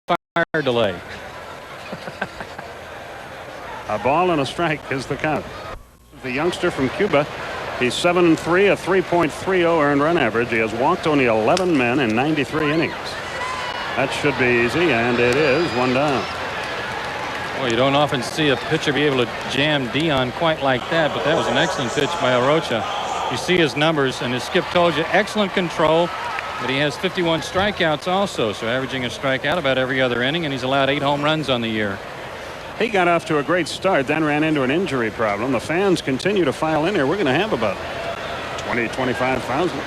fire delay. A ball and a strike is the count. The youngster from Cuba. He's 7-3, a 3.30 earned run average. He has walked only 11 men in 93 innings. That should be easy, and it is. One down. Well, you don't often see a pitcher be able to jam Dion quite like that, but that was an excellent pitch by Arocha. You see his numbers, and as Skip told you, excellent control, but he has 51 strikeouts also, so averaging a strikeout about every other inning, and he's allowed 8 home runs on the year. He got off to a great start, then ran into an injury problem. The fans continue to file in here. We're going to have about 25,000.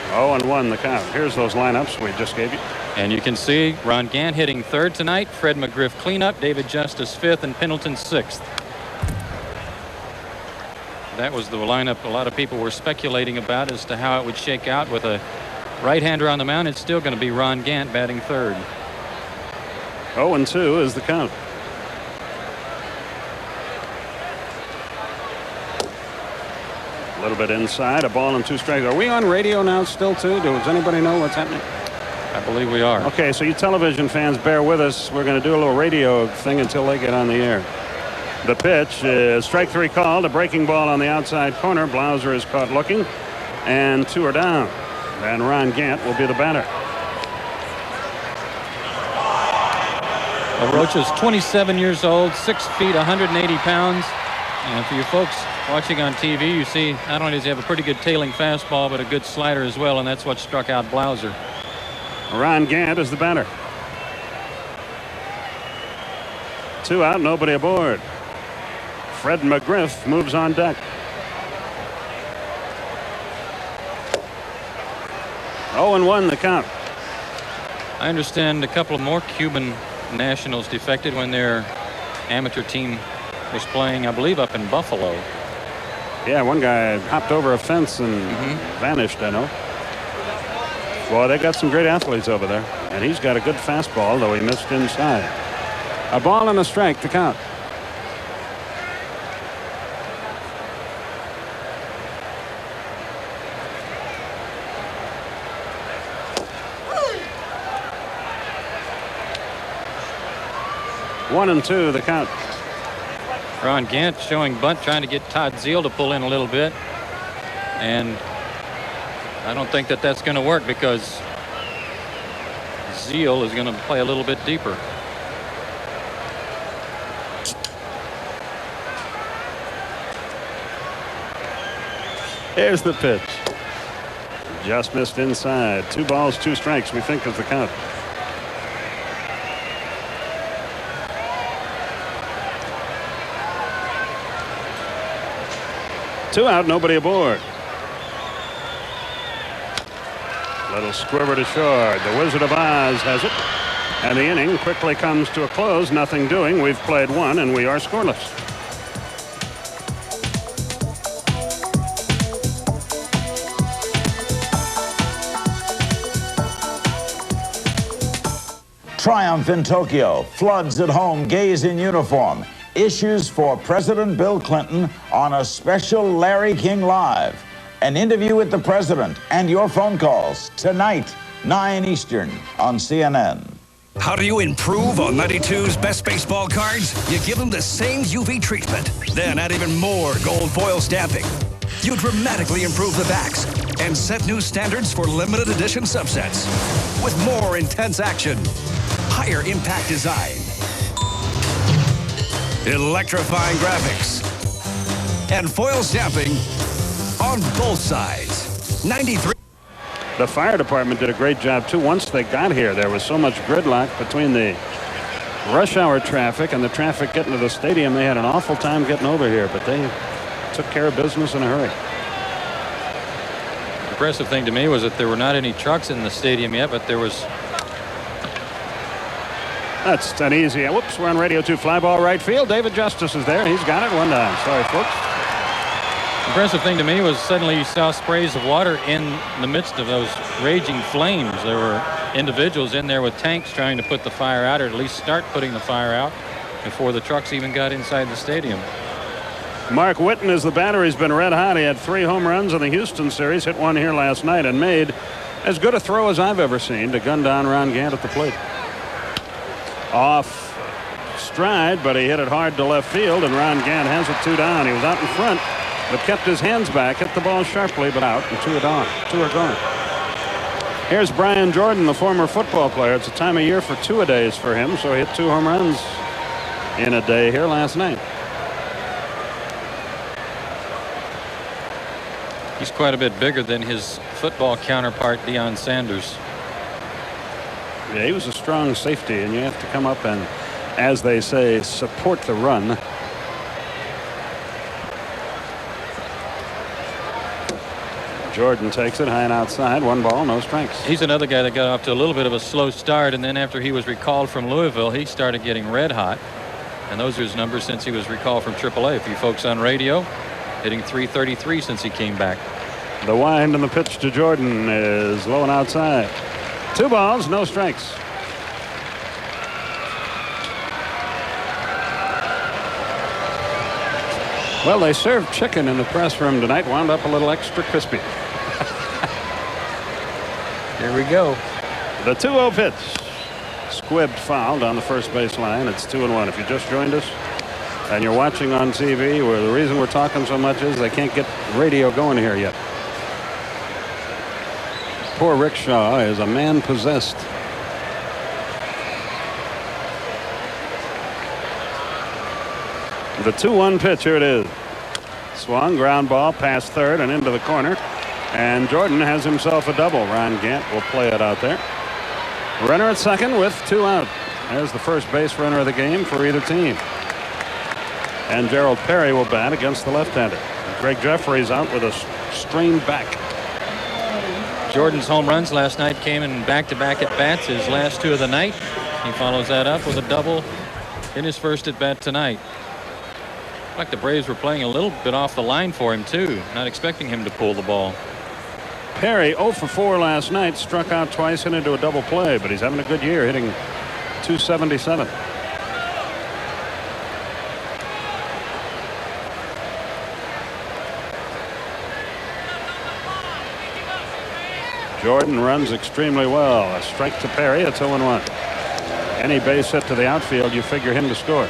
0-1 the count. Here's those lineups we just gave you. And you can see Ron Gant hitting third tonight, Fred McGriff cleanup, David Justice fifth, and Pendleton sixth. That was the lineup a lot of people were speculating about as to how it would shake out. With a right-hander on the mound, it's still going to be Ron Gant batting third. 0-2 is the count. A little bit inside, a ball and 2 strikes. Are we on radio now still too? Does anybody know what's happening? I believe we are. Okay, so you television fans, bear with us. We're going to do a little radio thing until they get on the air. The pitch is strike 3 called, a breaking ball on the outside corner. Blauser is caught looking, and 2 are down. And Ron Gant will be the batter. Arocha's 27 years old, 6 feet, 180 pounds. And for you folks watching on TV, you see not only does he have a pretty good tailing fastball, but a good slider as well, and that's what struck out Blauser. Ron Gant is the batter. 2 out, nobody aboard. Fred McGriff moves on deck. 0-1 the count. I understand a couple of more Cuban nationals defected when their amateur team was playing, I believe, up in Buffalo. Yeah, one guy hopped over a fence and vanished, I know. Well, they got some great athletes over there, and he's got a good fastball, though he missed inside. A ball and a strike to count. One and 2 the count. Ron Gant showing bunt, trying to get Todd Zeal to pull in a little bit, and I don't think that that's going to work because Zeal is going to play a little bit deeper. Here's the pitch. Just missed inside. 2 balls, 2 strikes, we think, is the count. Two out, nobody aboard. Little squiver to short. The Wizard of Oz has it. And the inning quickly comes to a close. Nothing doing. We've played 1 and we are scoreless. Triumph in Tokyo. Floods at home. Gays in uniform. Issues for President Bill Clinton on a special Larry King Live. An interview with the president and your phone calls tonight, 9 Eastern on CNN. How do you improve on 92's best baseball cards? You give them the same UV treatment, then add even more gold foil stamping. You dramatically improve the backs and set new standards for limited edition subsets. With more intense action, higher impact design, electrifying graphics, and foil stamping on both sides. 93. The fire department did a great job too. Once they got here, there was so much gridlock between the rush hour traffic and the traffic getting to the stadium. They had an awful time getting over here, but they took care of business in a hurry. The impressive thing to me was that there were not any trucks in the stadium yet, but there was. That's an easy. Whoops, we're on Radio 2. Fly ball right field. David Justice is there. He's got it. 1 down. Sorry, folks. Impressive thing to me was suddenly you saw sprays of water in the midst of those raging flames. There were individuals in there with tanks trying to put the fire out, or at least start putting the fire out before the trucks even got inside the stadium. Mark Whitten is the batter. He's been red hot. He had 3 home runs in the Houston series, hit 1 here last night, and made As good a throw as I've ever seen to gun down Ron Gant at the plate. Off stride, but he hit it hard to left field, and Ron Gant has it 2 down. He was out in front, but kept his hands back, hit the ball sharply, but out, and 2 are gone. 2 are gone. Here's Brian Jordan, the former football player. It's a time of year for 2-a-days for him, so he hit 2 home runs in a day here last night. He's quite a bit bigger than his football counterpart, Deion Sanders. Yeah, he was a strong safety, and you have to come up and, as they say, support the run. Jordan takes it high and outside. 1 ball, no strikes. He's another guy that got off to a little bit of a slow start, and then after he was recalled from Louisville, he started getting red hot. And those are his numbers since he was recalled from AAA. For you folks on radio, hitting .333 since he came back. The wind and the pitch to Jordan is low and outside. 2 balls, no strikes. Well, they served chicken in the press room tonight. Wound up a little extra crispy. Here we go. The 2-0 pitch. Squibbed foul down the first base line. It's 2-1. If you just joined us and you're watching on TV, where the reason we're talking so much is they can't get radio going here yet. Poor Rick Shaw is a man possessed. The 2-1 pitch, here it is. Swung, ground ball, past third and into the corner. And Jordan has himself a double. Ron Gant will play it out there. Runner at second with 2 out. There's the first base runner of the game for either team. And Gerald Perry will bat against the left-hander. Greg Jeffries out with a strained back. Jordan's home runs last night came in back-to-back at-bats, his last 2 of the night. He follows that up with a double in his first at-bat tonight. Like the Braves were playing a little bit off the line for him, too. Not expecting him to pull the ball. Perry 0 for 4 last night, struck out twice, hit into a double play, but he's having a good year, hitting .277. Jordan runs extremely well. A strike to Perry. It's 0-1. Any base hit to the outfield, you figure him to score.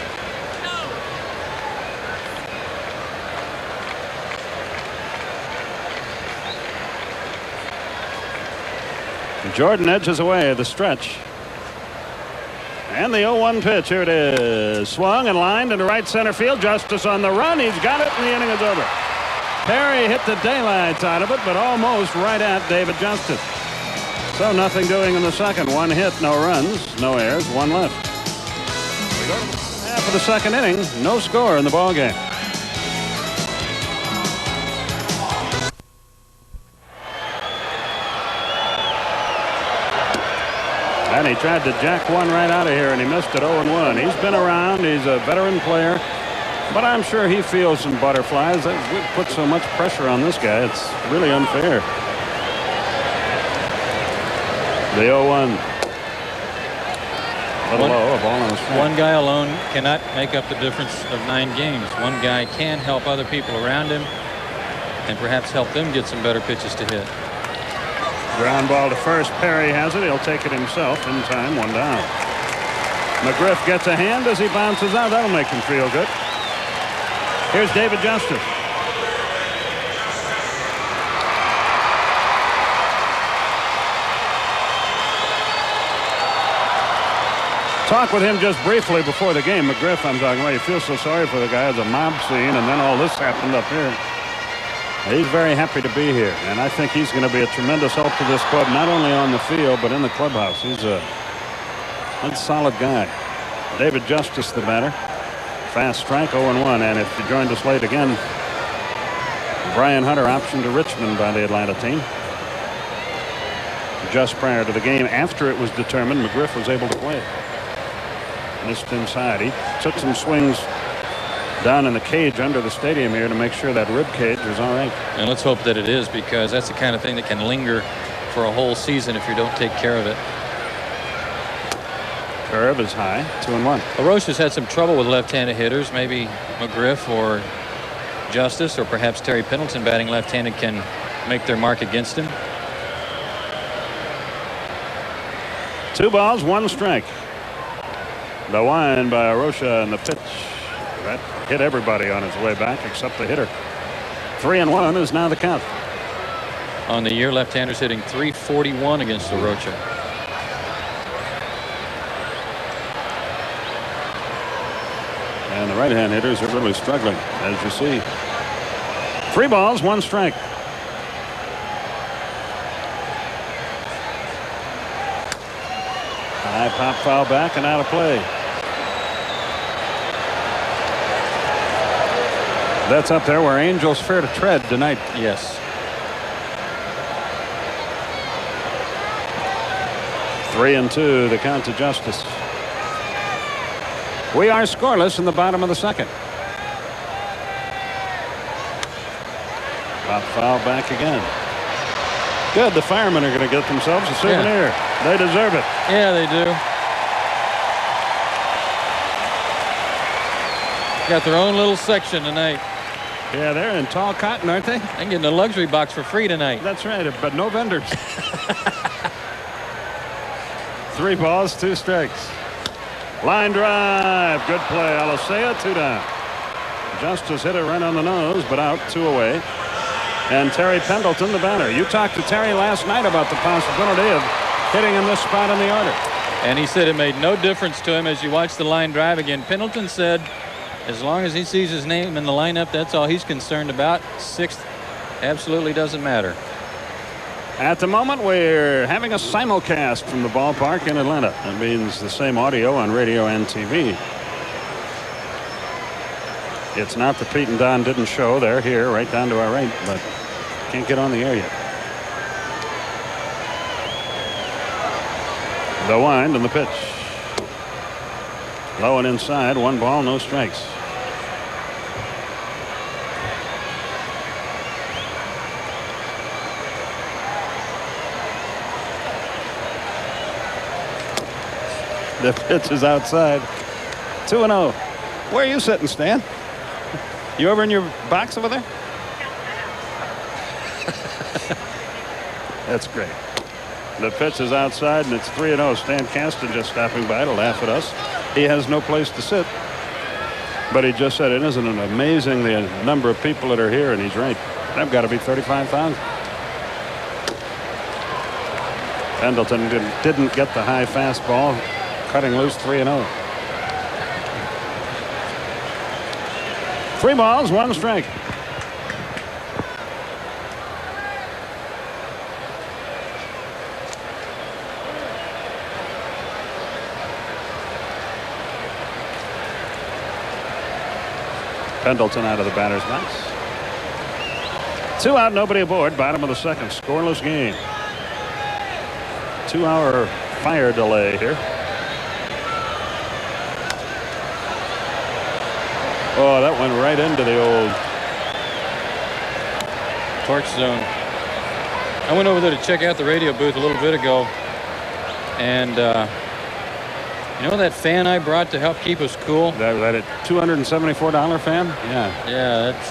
Jordan edges away the stretch. And the 0-1 pitch. Here it is. Swung and lined into right center field. Justice on the run. He's got it, and the inning is over. Perry hit the daylights out of it, but almost right at David Justice. So nothing doing in the second. 1 hit, no runs, no errors, 1 left. We go to the half of the second inning. No score in the ball game. And he tried to jack one right out of here, and he missed it. 0-1. He's been around. He's a veteran player. But I'm sure he feels some butterflies. We put so much pressure on this guy. It's really unfair. The 0-1. A little low, a ball on his front. One guy alone cannot make up the difference of 9 games. One guy can help other people around him and perhaps help them get some better pitches to hit. Ground ball to first. Perry has it. He'll take it himself. In time, 1 down. McGriff gets a hand as he bounces out. That'll make him feel good. Here's David Justice. Talk with him just briefly before the game. McGriff, I'm talking about. You feel so sorry for the guy. It's a mob scene, and then all this happened up here. He's very happy to be here, and I think he's going to be a tremendous help to this club, not only on the field, but in the clubhouse. He's a solid guy. David Justice, the batter. Fast strike, 0-1, and if you joined us late again, Brian Hunter optioned to Richmond by the Atlanta team. Just prior to the game, after it was determined, McGriff was able to play it. Missed inside. He took some swings down in the cage under the stadium here to make sure that rib cage was all right. And let's hope that it is, because that's the kind of thing that can linger for a whole season if you don't take care of it. Curve is high, 2-1. Arocha's had some trouble with left-handed hitters. Maybe McGriff or Justice or perhaps Terry Pendleton batting left-handed can make their mark against him. 2 balls, 1 strike. The wind by Arocha and the pitch. That hit everybody on its way back except the hitter. 3-1 is now the count. On the year, left-handers hitting .341 against Arocha. And the right-hand hitters are really struggling, as you see. 3 balls, 1 strike. High pop foul back and out of play. That's up there where Angels fear to tread tonight. Yes. 3-2, the count to Justice. We are scoreless in the bottom of the second. Pop foul back again. Good. The firemen are going to get themselves a souvenir. Yeah. They deserve it. Yeah, they do. Got their own little section tonight. Yeah, they're in tall cotton, aren't they? They can get in the luxury box for free tonight. That's right, but no vendors. 3 balls, 2 strikes. Line drive. Good play. Alicea, 2 down. Justice hit a run on the nose, but out, 2 away. And Terry Pendleton, the batter. You talked to Terry last night about the possibility of hitting in this spot in the order. And he said it made no difference to him as you watch the line drive again. Pendleton said as long as he sees his name in the lineup, that's all he's concerned about. 6th absolutely doesn't matter. At the moment, we're having a simulcast from the ballpark in Atlanta. That means the same audio on radio and TV. It's not the Pete and Don didn't show. They're here right down to our right, but can't get on the air yet. The wind and the pitch. Low and inside, 1 ball, no strikes. The pitch is outside. 2-0. Where are you sitting, Stan? You over in your box over there? That's great. The pitch is outside, and it's 3-0. Stan Caston just stopping by to laugh at us. He has no place to sit. But he just said, it isn't it amazing the number of people that are here, and he's right. I've got to be 35,000. Pendleton didn't get the high fastball. Cutting loose, 3-0. 3 balls, 1 strike. Pendleton out of the batter's box. 2 out, nobody aboard. Bottom of the second, scoreless game. 2-hour fire delay here. Oh, that went right into the old torch zone. I went over there to check out the radio booth a little bit ago, and you know that fan I brought to help keep us cool? That $274 fan? Yeah. Yeah, that's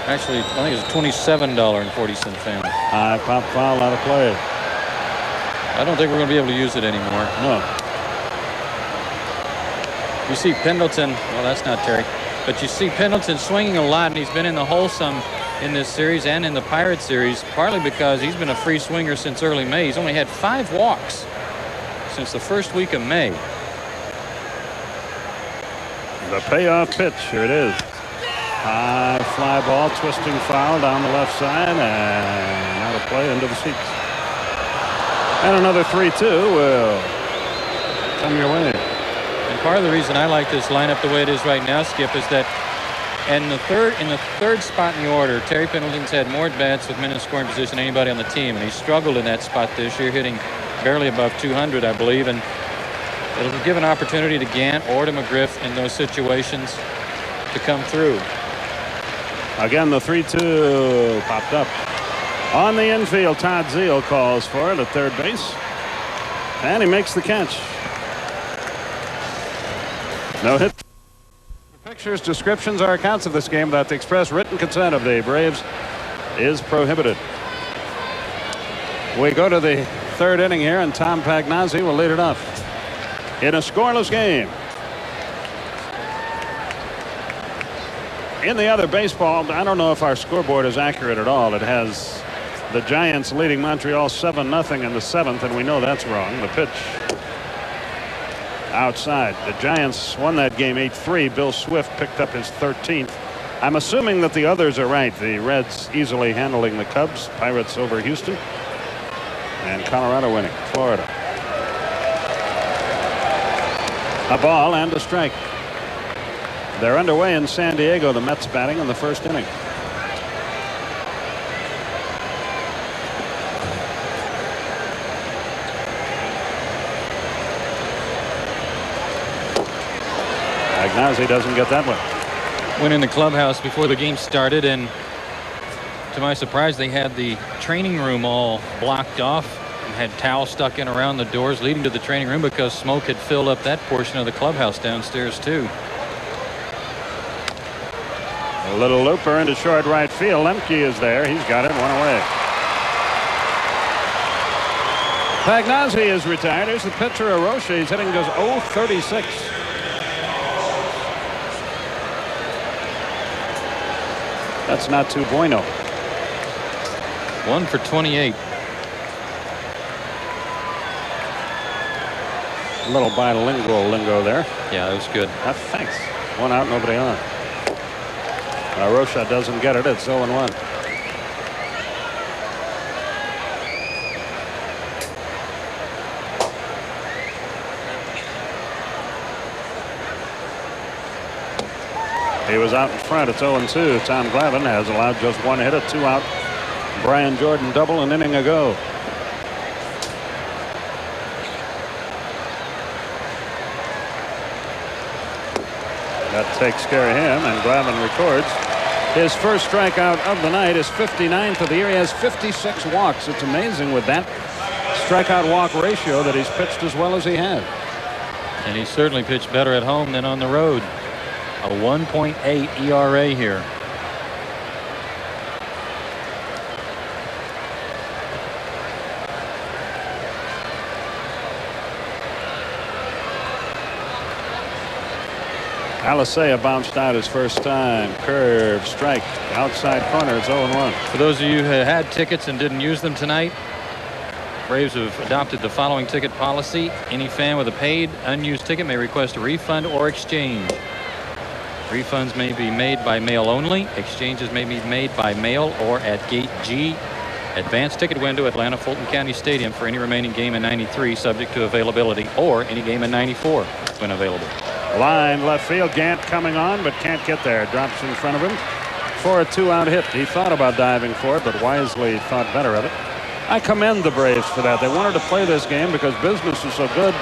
actually, I think it's a $27.40 fan. High pop foul out of play. I don't think we're going to be able to use it anymore. No. You see Pendleton, well, that's not Terry, but you see Pendleton swinging a lot, and he's been in the hole some in this series and in the Pirates series, partly because he's been a free swinger since early May. He's only had 5 walks since the first week of May. The payoff pitch, here it is. High fly ball, twisting foul down the left side, and out of play into the seats. And another 3-2 will come your way. And part of the reason I like this lineup the way it is right now, Skip, is that in the third spot in the order, Terry Pendleton's had more at-bats with men in scoring position than anybody on the team, and he struggled in that spot this year, hitting barely above 200, I believe, and it'll give an opportunity to Gant or to McGriff in those situations to come through. Again, the 3-2 popped up. On the infield, Todd Zeal calls for it at third base, and he makes the catch. No hit. Pictures, descriptions, or accounts of this game without the express written consent of the Braves is prohibited. We go to the third inning here, and Tom Pagnozzi will lead it off in a scoreless game. In the other baseball, I don't know if our scoreboard is accurate at all. It has the Giants leading Montreal 7-0 in the seventh, and we know that's wrong. The pitch outside. The Giants won that game 8-3. Bill Swift picked up his 13th. I'm assuming that the others are right. The Reds easily handling the Cubs, Pirates over Houston, and Colorado winning Florida. A ball and a strike. They're underway in San Diego. The Mets batting in the first inning. Pagnozzi doesn't get that one. Went in the clubhouse before the game started, and to my surprise, they had the training room all blocked off and had towels stuck in around the doors leading to the training room because smoke had filled up that portion of the clubhouse downstairs too. A little looper into short right field. Lemke is there. He's got it, one away. Pagnozzi is retired. Here's the pitcher, Arocha. He's hitting just .036. That's not too bueno. 1 for 28. A little bilingual lingo there. Yeah, that was good. Thanks. One out, nobody on. Arocha doesn't get it. It's 0-1. He was out in front. It's 0-2. Tom Glavine has allowed just one hit, a 2-out Brian Jordan double an inning ago. That takes care of him, and Glavine records his first strikeout of the night, his 59th of the year. He has 56 walks. It's amazing with that strikeout walk ratio that he's pitched as well as he has. And he certainly pitched better at home than on the road. A 1.8 ERA here. Alicea bounced out his first time. Curve, strike, outside corner. It's 0-1. For those of you who had tickets and didn't use them tonight, Braves have adopted the following ticket policy. Any fan with a paid, unused ticket may request a refund or exchange. Refunds may be made by mail only. Exchanges may be made by mail or at Gate G. Advanced ticket window, Atlanta Fulton County Stadium for any remaining game in '93, subject to availability, or any game in '94 when available. Line left field. Gant coming on, but can't get there. Drops in front of him for a 2-out hit. He thought about diving for it, but wisely thought better of it. I commend the Braves for that. They wanted to play this game because business is so good.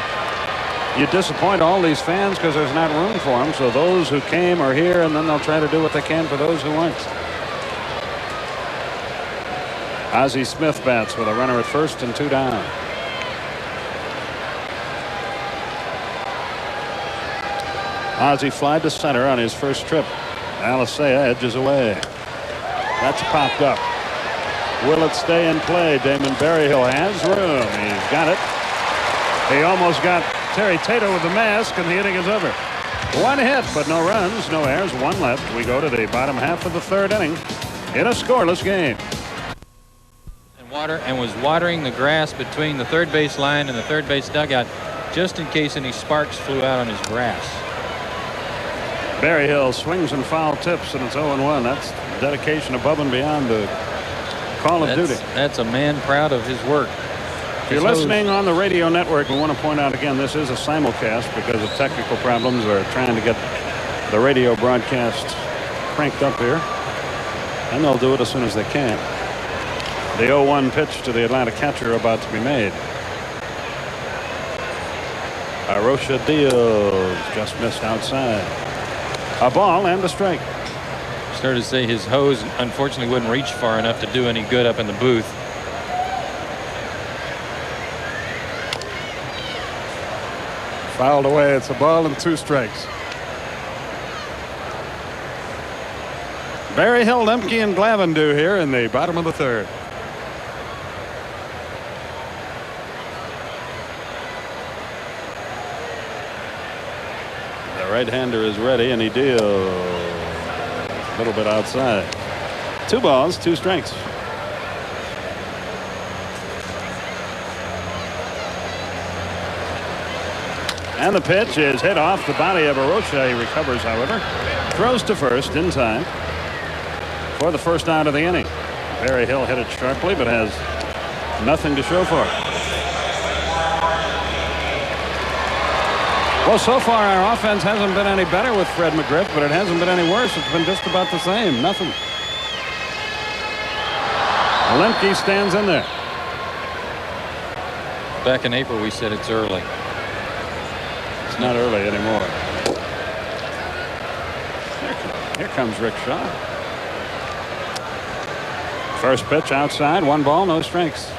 You disappoint all these fans because there's not room for them. So those who came are here, and then they'll try to do what they can for those who aren't. Ozzie Smith bats with a runner at first and 2 down. Ozzie fly to center on his first trip. Alicea edges away. That's popped up. Will it stay in play? Damon Berryhill has room. He's got it. He almost got Terry Tato with the mask, and the inning is over. One hit, but no runs, no errors, one left. We go to the bottom half of the third inning in a scoreless game. And was watering the grass between the third base line and the third base dugout just in case any sparks flew out on his grass. Berryhill swings and foul tips, and it's 0-1. That's dedication above and beyond the call of duty. That's a man proud of his work. If you're listening on the radio network, we want to point out again, this is a simulcast because of technical problems. We're trying to get the radio broadcast cranked up here, and they'll do it as soon as they can. The 0-1 pitch to the Atlanta catcher about to be made. Arocha deals, just missed outside. A ball and a strike. Started to say his hose unfortunately wouldn't reach far enough to do any good up in the booth. Fouled away. It's a ball and 2 strikes. Berryhill, Lemke, and Glavine do here in the bottom of the third. right-hander is ready, and he deals a little bit outside. 2 balls, 2 strikes. And the pitch is hit off the body of Arocha. He recovers, however. Throws to first in time for the first out of the inning. Barry Hill hit it sharply, but has nothing to show for it. Well, so far our offense hasn't been any better with Fred McGriff, but it hasn't been any worse. It's been just about the same. Nothing. Lemke stands in there. Back in April, we said it's early. It's not early anymore. Here comes Rick Shaw. First pitch outside, 1 ball, no strikes.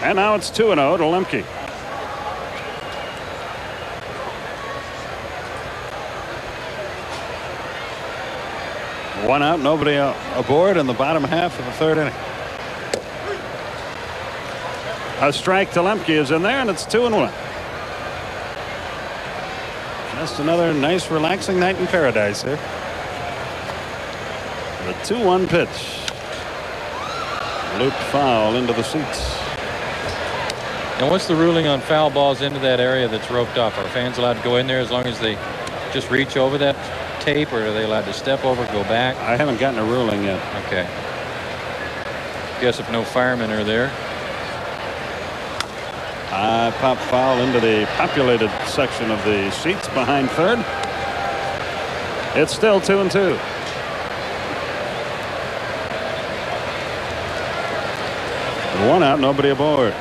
And now it's 2-0 to Lemke. One out, nobody aboard in the bottom half of the 3rd inning. A strike to Lemke is in there, and it's 2-1. Just another nice, relaxing night in paradise here. The 2-1 pitch. Looped foul into the seats. And what's the ruling on foul balls into that area that's roped off? Are fans allowed to go in there as long as they just reach over that tape, or are they allowed to step over, go back? I haven't gotten a ruling yet. Okay. Guess if no firemen are there. Pop foul into the populated section of the seats behind third. It's still 2-2. And 1 out, nobody aboard.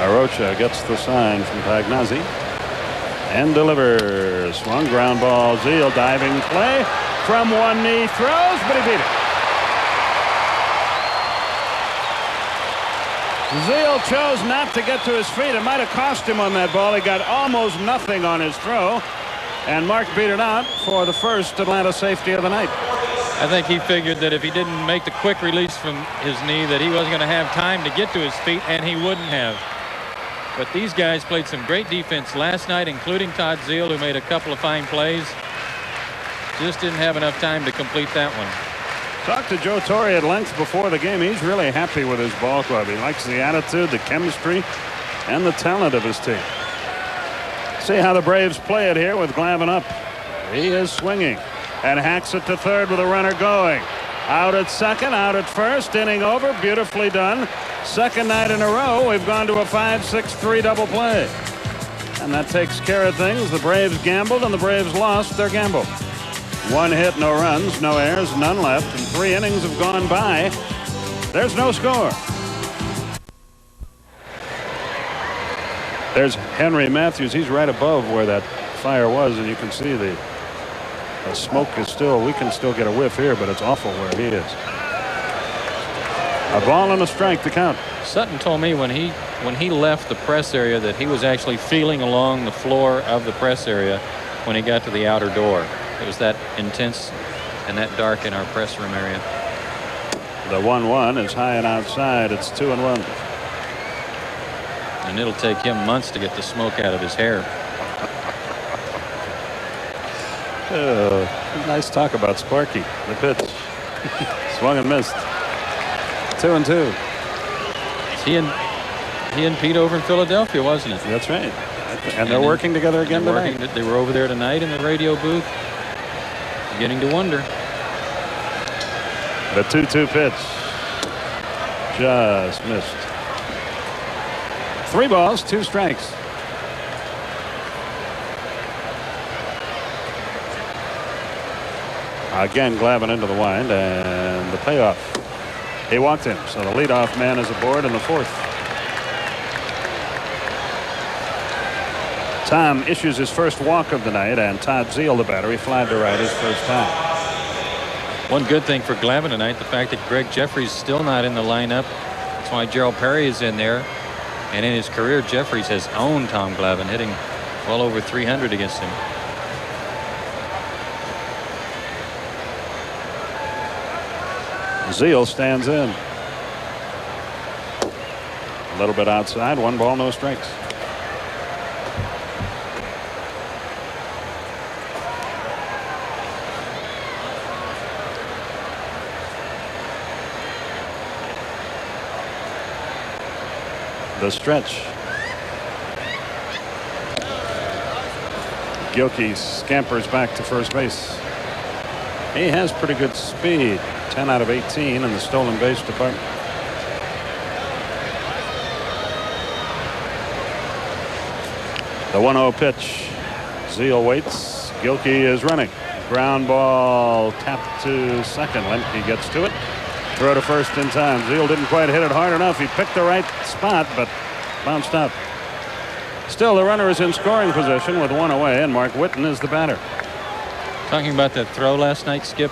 Arocha gets the sign from Pagnazzi and delivers. Swung ground ball. Zeal diving play from one knee, throws, but he beat it. Zeal chose not to get to his feet. It might have cost him on that ball. He got almost nothing on his throw, and Mark beat it out for the first Atlanta safety of the night. I think he figured that if he didn't make the quick release from his knee, that he wasn't going to have time to get to his feet, and he wouldn't have. But these guys played some great defense last night, including Todd Zeal, who made a couple of fine plays. Just didn't have enough time to complete that one. Talked to Joe Torre at length before the game. He's really happy with his ball club. He likes the attitude, the chemistry, and the talent of his team. See how the Braves play it here with Glavine up. He is swinging and hacks it to third with a runner going. Out at second, out at first, inning over. Beautifully done. Second night in a row, we've gone to a 5-6-3 double play. And that takes care of things. The Braves gambled, and the Braves lost their gamble. 1 hit, no runs, no errors, none left, and 3 innings have gone by. There's no score. There's Henry Matthews. He's right above where that fire was, and you can see the smoke is still, we can still get a whiff here, but it's awful where he is. A ball and a strike to count. Sutton told me when he left the press area that he was actually feeling along the floor of the press area when he got to the outer door. It was that intense and that dark in our press room area. The 1-1 is high and outside. It's 2-1. And it'll take him months to get the smoke out of his hair. Nice talk about Sparky. The pitch. Swung and missed. 2-2. He and Pete over in Philadelphia, wasn't it? That's right. And they're working together again tonight. They were over there tonight in the radio booth. Beginning to wonder. The 2-2 pitch. Just missed. 3 balls, 2 strikes. Again, Glavine into the wind, and the payoff. He walked him, so the leadoff man is aboard in the 4th. Tom issues his first walk of the night, and Todd Zeal, the batter, flied to right his first time. One good thing for Glavine tonight, the fact that Greg Jeffries is still not in the lineup. That's why Gerald Perry is in there. And in his career, Jeffries has owned Tom Glavine, hitting well over 300 against him. Zeal stands in. A little bit outside. 1 ball, no strikes. The stretch. Gilkey scampers back to first base. He has pretty good speed. 10 out of 18 in the stolen base department. The 1-0 pitch. Zeal waits. Gilkey is running. Ground ball tapped to second. Lemke gets to it. Throw to first in time. Zeal didn't quite hit it hard enough. He picked the right spot, but bounced up. Still, the runner is in scoring position with 1 away, and Mark Whitten is the batter. Talking about that throw last night, Skip,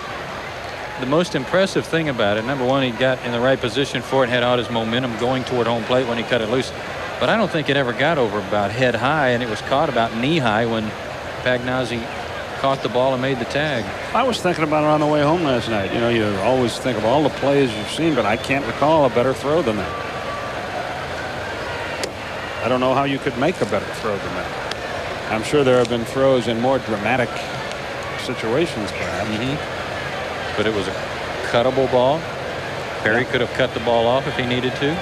the most impressive thing about it, number one, he got in the right position for it, had all his momentum going toward home plate when he cut it loose. But I don't think it ever got over about head high, and it was caught about knee high when Pagnozzi caught the ball and made the tag. I was thinking about it on the way home last night. You know, you always think of all the plays you've seen, but I can't recall a better throw than that. I don't know how you could make a better throw than that. I'm sure there have been throws in more dramatic situations, perhaps. But it was a cuttable ball. Perry could have cut the ball off if he needed to.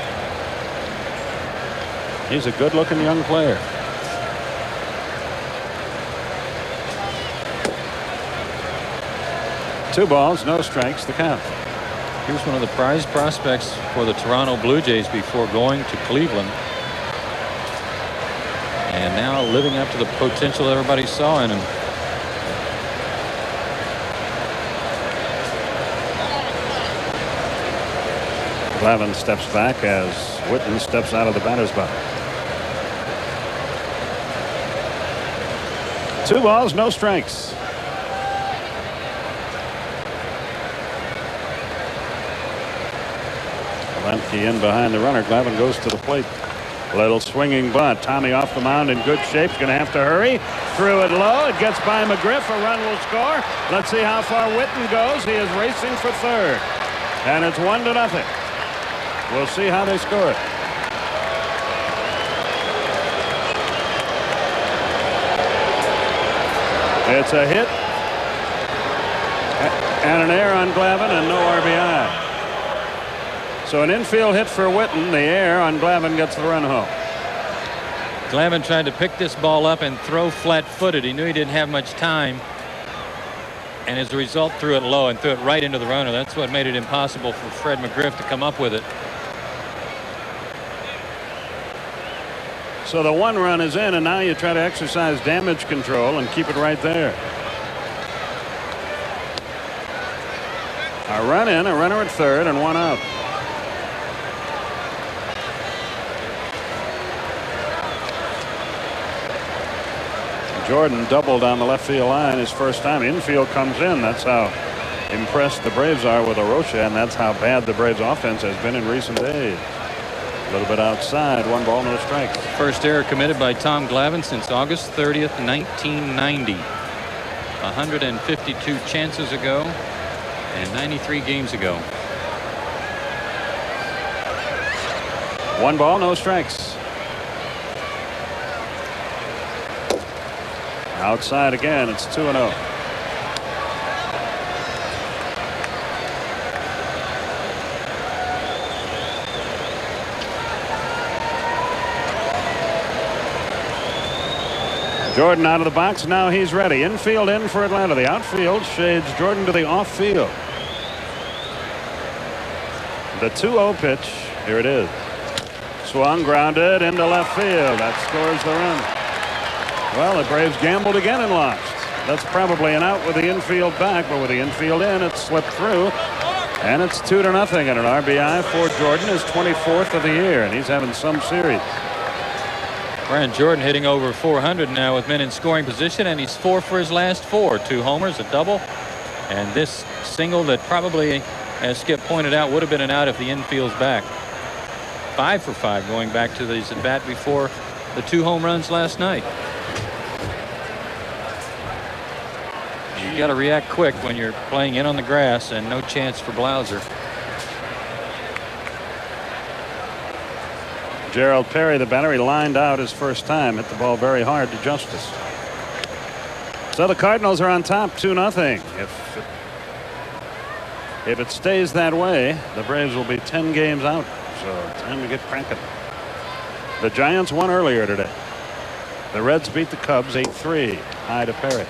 He's a good-looking young player. Two balls, no strikes, the count. He was one of the prized prospects for the Toronto Blue Jays before going to Cleveland. And now living up to the potential everybody saw in him. Glavine steps back as Whitten steps out of the batter's box. 2 balls, no strikes. Lemke in behind the runner. Glavine goes to the plate. Little swinging bunt. Tommy off the mound in good shape. Going to have to hurry. Threw it low. It gets by McGriff. A run will score. Let's see how far Whitten goes. He is racing for third. And it's 1-0. We'll see how they score it. It's a hit. And an error on Glavine and no RBI. So an infield hit for Whitten. The error on Glavine gets the run home. Glavine tried to pick this ball up and throw flat-footed. He knew he didn't have much time. And as a result, threw it low and threw it right into the runner. That's what made it impossible for Fred McGriff to come up with it. So the 1 run is in, and now you try to exercise damage control and keep it right there. A run in, a runner at third, and 1 out. Jordan doubled on the left field line his first time. Infield comes in. That's how impressed the Braves are with Arocha, and that's how bad the Braves offense has been in recent days. A little bit outside. 1 ball, no strikes. First error committed by Tom Glavine since August 30th, 1990. 152 chances ago and 93 games ago. 1 ball, no strikes. Outside again. It's 2-0. Jordan out of the box. Now he's ready. Infield in for Atlanta. The outfield shades Jordan to the off field. The 2-0 pitch. Here it is. Swung, grounded into left field. That scores the run. Well, the Braves gambled again and lost. That's probably an out with the infield back, but with the infield in, it slipped through. And it's 2-0 and an RBI for Jordan, his 24th of the year, and he's having some series. Brian Jordan hitting over 400 now with men in scoring position, and he's 4 for his last 4. 2 homers, a double, and this single that probably, as Skip pointed out, would have been an out if the infield's back. 5 for 5 going back to these at bat before the 2 home runs last night. You got to react quick when you're playing in on the grass and no chance for Blauser. Gerald Perry, the batter, he lined out his first time, hit the ball very hard to Justice. So the Cardinals are on top 2-0. If it stays that way, the Braves will be 10 games out. So time to get cranking. The Giants won earlier today. The Reds beat the Cubs 8-3. High to Perry.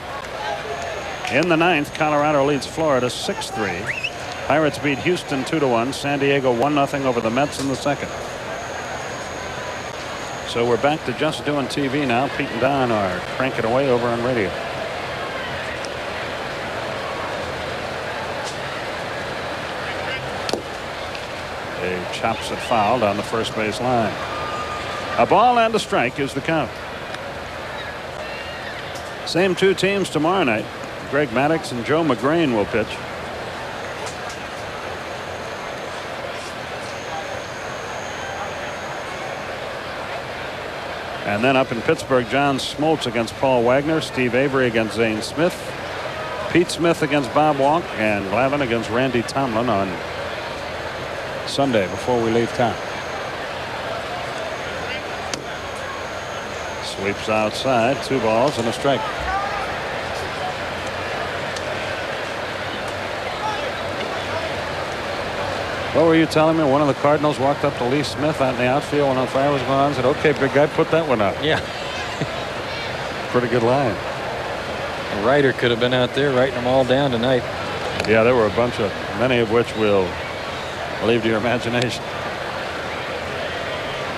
In the ninth, Colorado leads Florida 6-3. Pirates beat Houston 2-1. San Diego 1-0 over the Mets in the second. So we're back to just doing TV now. Pete and Don are cranking away over on radio. He chops it foul down the first base line. A ball and a strike is the count. Same two teams tomorrow night. Greg Maddux and Joe McGrain will pitch. And then up in Pittsburgh, John Smoltz against Paul Wagner, Steve Avery against Zane Smith, Pete Smith against Bob Walk, and Glavine against Randy Tomlin on Sunday before we leave town. Sweeps outside, 2 balls and a strike. What were you telling me? One of the Cardinals walked up to Lee Smith out in the outfield when the fire was going on and said, "Okay, big guy, put that one up." Yeah. Pretty good line. A writer could have been out there writing them all down tonight. Yeah, there were a bunch of, many of which will leave to your imagination.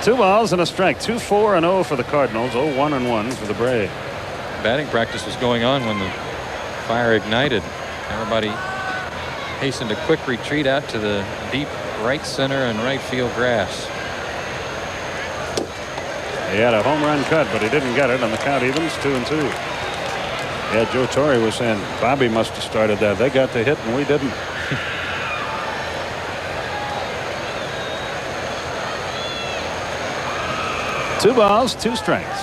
2 balls and a strike. 2-4-0 for the Cardinals. 0-1-1 for the Braves. Batting practice was going on when the fire ignited. Everybody hastened a quick retreat out to the deep right center and right field grass. He had a home run cut, but he didn't get it, and the count evens 2-2. Yeah, Joe Torre was saying Bobby must have started that. They got the hit and we didn't. Two balls, 2 strikes.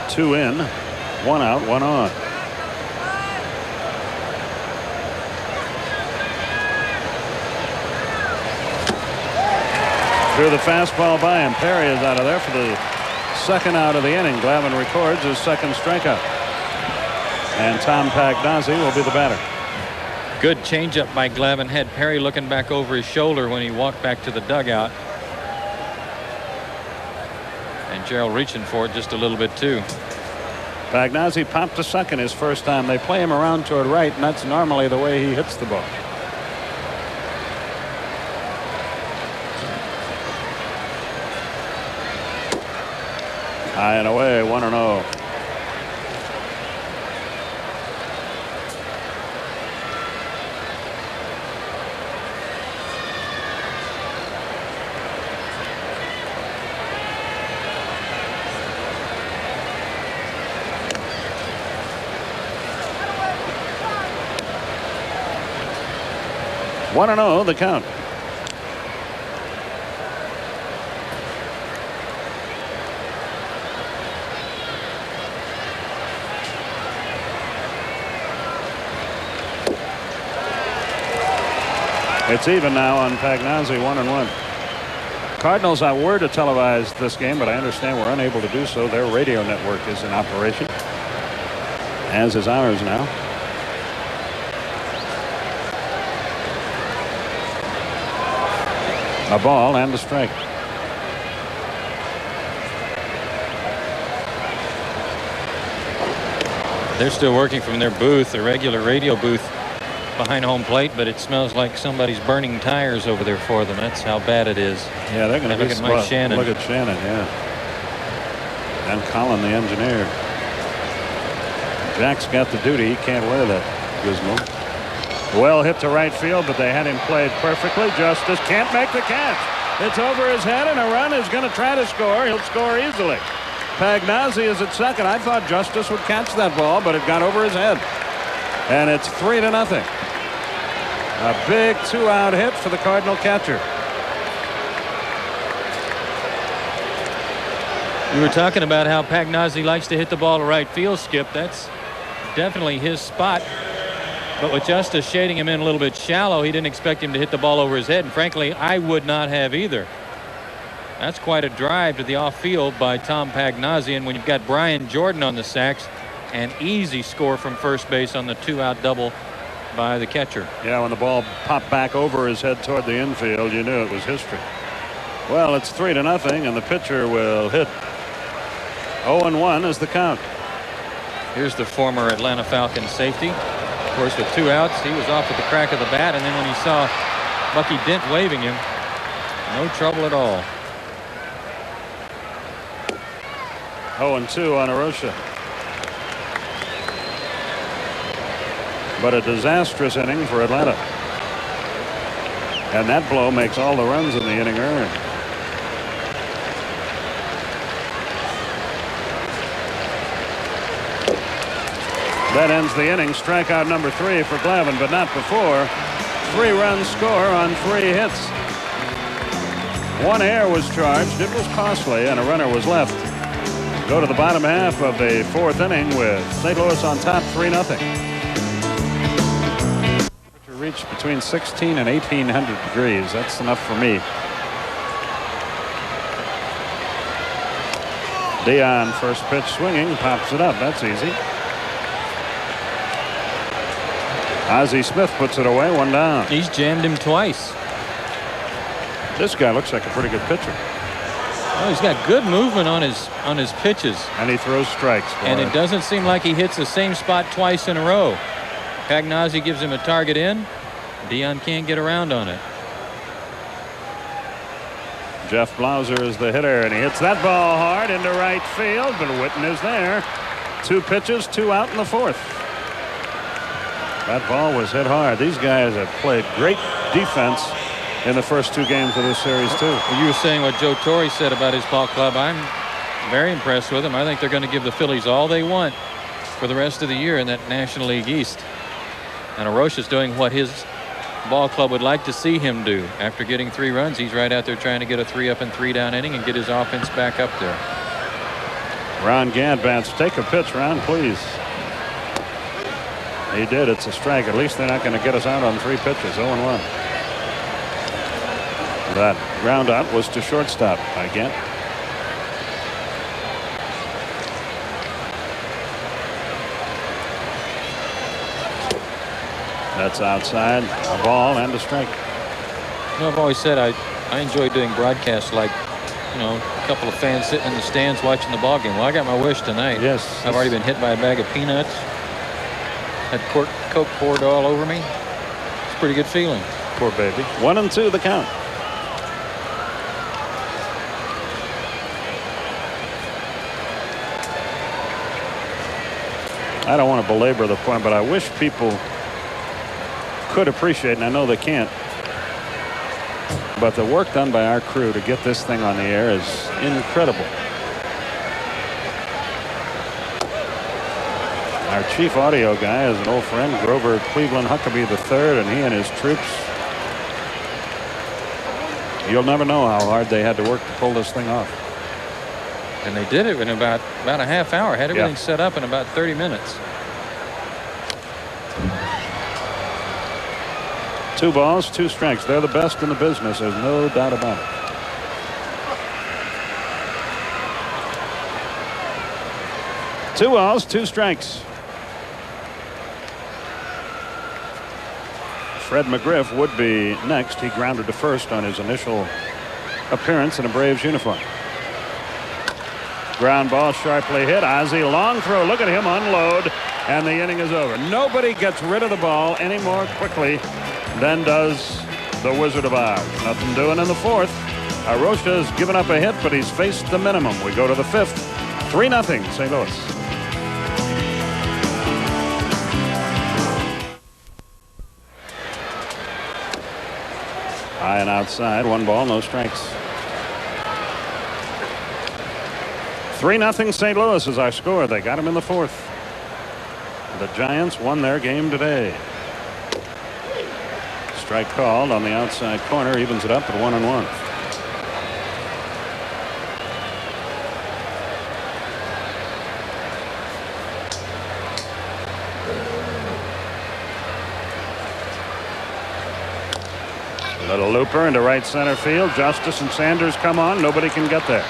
2 in, 1 out, 1 on. Threw the fastball by him. Perry is out of there for the second out of the inning. Glavine records his second strikeout. And Tom Pagnozzi will be the batter. Good changeup by Glavine. Had Perry looking back over his shoulder when he walked back to the dugout. And Gerald reaching for it just a little bit too. Pagnozzi popped to second his first time. They play him around toward right, and that's normally the way he hits the ball. High and away, 1-0. The count. It's even now on Pagnozzi, 1-1. Cardinals were to televise this game, but I understand we're unable to do so. Their radio network is in operation, as is ours now. A ball and a strike. They're still working from their booth, their regular radio booth behind home plate, but it smells like somebody's burning tires over there for them. That's how bad it is. Yeah, they're going to look at Mike Shannon. Look at Shannon, yeah. And Colin, the engineer. Jack's got the duty. He can't wear that gizmo. Well hit to right field, but they had him played perfectly. Justice can't make the catch. It's over his head, and a run is going to try to score. He'll score easily. Pagnozzi is at second. I thought Justice would catch that ball, but it got over his head. And it's 3-0. A big 2-out hit for the Cardinal catcher. You were talking about how Pagnozzi likes to hit the ball to right field, Skip. That's definitely his spot. But with Justice shading him in a little bit shallow, he didn't expect him to hit the ball over his head. And frankly, I would not have either. That's quite a drive to the off-field by Tom Pagnozzi, and when you've got Brian Jordan on the sacks, an easy score from first base on the 2-out double by the catcher. Yeah, when the ball popped back over his head toward the infield, you knew it was history. Well, it's 3-0, and the pitcher will hit. 0-1 is the count. Here's the former Atlanta Falcons safety. Of course, with 2 outs, he was off at the crack of the bat, and then when he saw Bucky Dent waving him, no trouble at all. 0-2 on Arocha. But a disastrous inning for Atlanta. And that blow makes all the runs in the inning earned. That ends the inning. Strikeout number 3 for Glavine, but not before. 3-run score on 3 hits. 1 error was charged. It was costly, and a runner was left. Go to the bottom half of the 4th inning with St. Louis on top 3-0. Reached between 16 and 1800 degrees. That's enough for me. Dion, first pitch swinging, pops it up. That's easy. Ozzie Smith puts it away, 1 down. He's jammed him twice. This guy looks like a pretty good pitcher. Oh, he's got good movement on his pitches. And he throws strikes. And it doesn't seem like he hits the same spot twice in a row. Pagnozzi gives him a target in. Dion can't get around on it. Jeff Blauser is the hitter, and he hits that ball hard into right field, but Witten is there. 2 pitches, 2 out in the 4th. That ball was hit hard. These guys have played great defense in the first 2 games of this series, too. You were saying what Joe Torre said about his ball club. I'm very impressed with him. I think they're going to give the Phillies all they want for the rest of the year in that National League East. And Arocha's doing what his ball club would like to see him do. After getting 3 runs, he's right out there trying to get a 3-up and 3-down inning and get his offense back up there. Ron Gant bats. Take a pitch, Ron, please. He did. It's a strike. At least they're not going to get us out on 3 pitches. 0-1. That ground out was to shortstop by Gant. That's outside. A ball and a strike. You know, I've always said I enjoy doing broadcasts like, you know, a couple of fans sitting in the stands watching the ball game. Well, I got my wish tonight. Yes. I've already been hit by a bag of peanuts. Had Coke poured all over me. It's a pretty good feeling. Poor baby. 1-2 the count. I don't want to belabor the point, but I wish people could appreciate, and I know they can't, but the work done by our crew to get this thing on the air is incredible. Our chief audio guy is an old friend, Grover Cleveland Huckabee III, and he and his troops, you'll never know how hard they had to work to pull this thing off. And they did it in about a half hour. Had everything set up in about 30 minutes. 2 balls, 2 strikes. They're the best in the business. There's no doubt about it. Two balls, 2 strikes. Fred McGriff would be next. He grounded to first on his initial appearance in a Braves uniform. Ground ball sharply hit. Ozzie, long throw. Look at him unload, and the inning is over. Nobody gets rid of the ball any more quickly than does the Wizard of Oz. Nothing doing in the 4th. Arocha has given up a hit, but he's faced the minimum. We go to the 5th. 3-0 St. Louis. High and outside. 1 ball, no strikes. 3-0 St. Louis is our score. They got him in the 4th. The Giants won their game today. Strike called on the outside corner, evens it up at 1-1. Little looper into right center field. Justice and Sanders come on. Nobody can get there.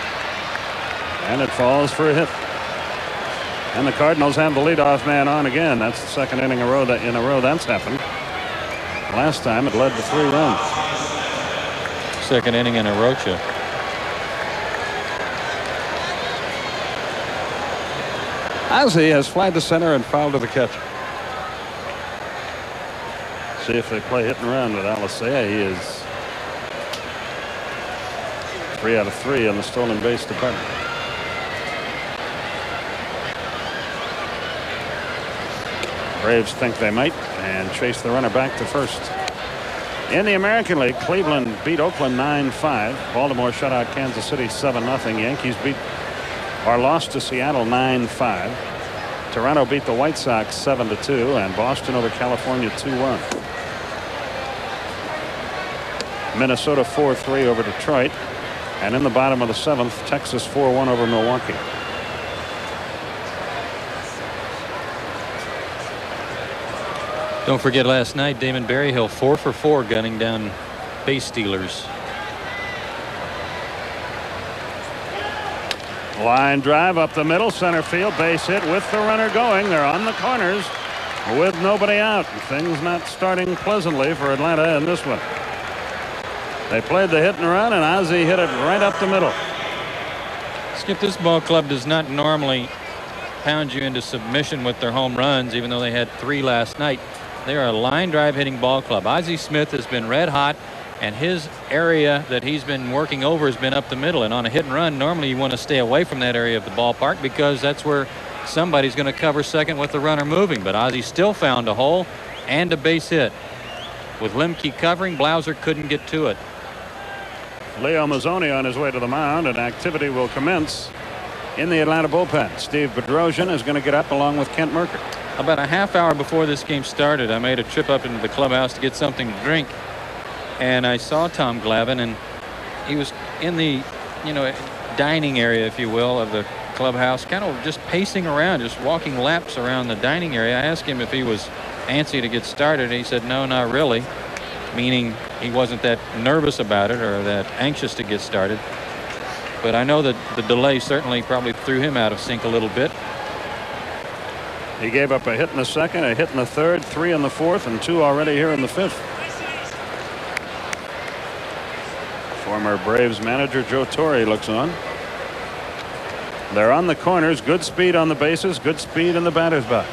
And it falls for a hit. And the Cardinals have the leadoff man on again. That's the second inning in a row that's happened. Last time it led to 3 runs. Second inning in Arocha. Ozzie has flied to center and fouled to the catcher. See if they play hit and run with Alicea. He is 3 out of 3 on the stolen base department. Braves think they might and chase the runner back to first. In the American League, Cleveland beat Oakland 9-5. Baltimore shut out Kansas City 7-0. Yankees lost to Seattle 9-5. Toronto beat the White Sox 7-2, and Boston over California 2-1. Minnesota 4-3 over Detroit, and in the bottom of the 7th, Texas 4-1 over Milwaukee. Don't forget last night, Damon Berryhill 4 for 4 gunning down base stealers. Line drive up the middle, center field, base hit with the runner going. They're on the corners with nobody out. Things not starting pleasantly for Atlanta in this one. They played the hit and run, and Ozzie hit it right up the middle. Skip, this ball club does not normally pound you into submission with their home runs, even though they had 3 last night. They are a line drive hitting ball club. Ozzie Smith has been red hot, and his area that he's been working over has been up the middle. And on a hit and run, normally you want to stay away from that area of the ballpark because that's where somebody's going to cover second with the runner moving. But Ozzie still found a hole and a base hit. With Lemke covering, Blauser couldn't get to it. Leo Mazzoni on his way to the mound, and activity will commence in the Atlanta bullpen. Steve Bedrosian is going to get up along with Kent Mercker. About a half hour before this game started, I made a trip up into the clubhouse to get something to drink, and I saw Tom Glavine, and he was in the dining area, if you will, of the clubhouse, kind of just pacing around, just walking laps around the dining area. I asked him if he was antsy to get started, and he said no, not really, meaning he wasn't that nervous about it or that anxious to get started. But I know that the delay certainly probably threw him out of sync a little bit. He gave up a hit in the second, a hit in the third, 3 in the fourth, and 2 already here in the 5th. Former Braves manager Joe Torre looks on. They're on the corners. Good speed on the bases. Good speed in the batter's box.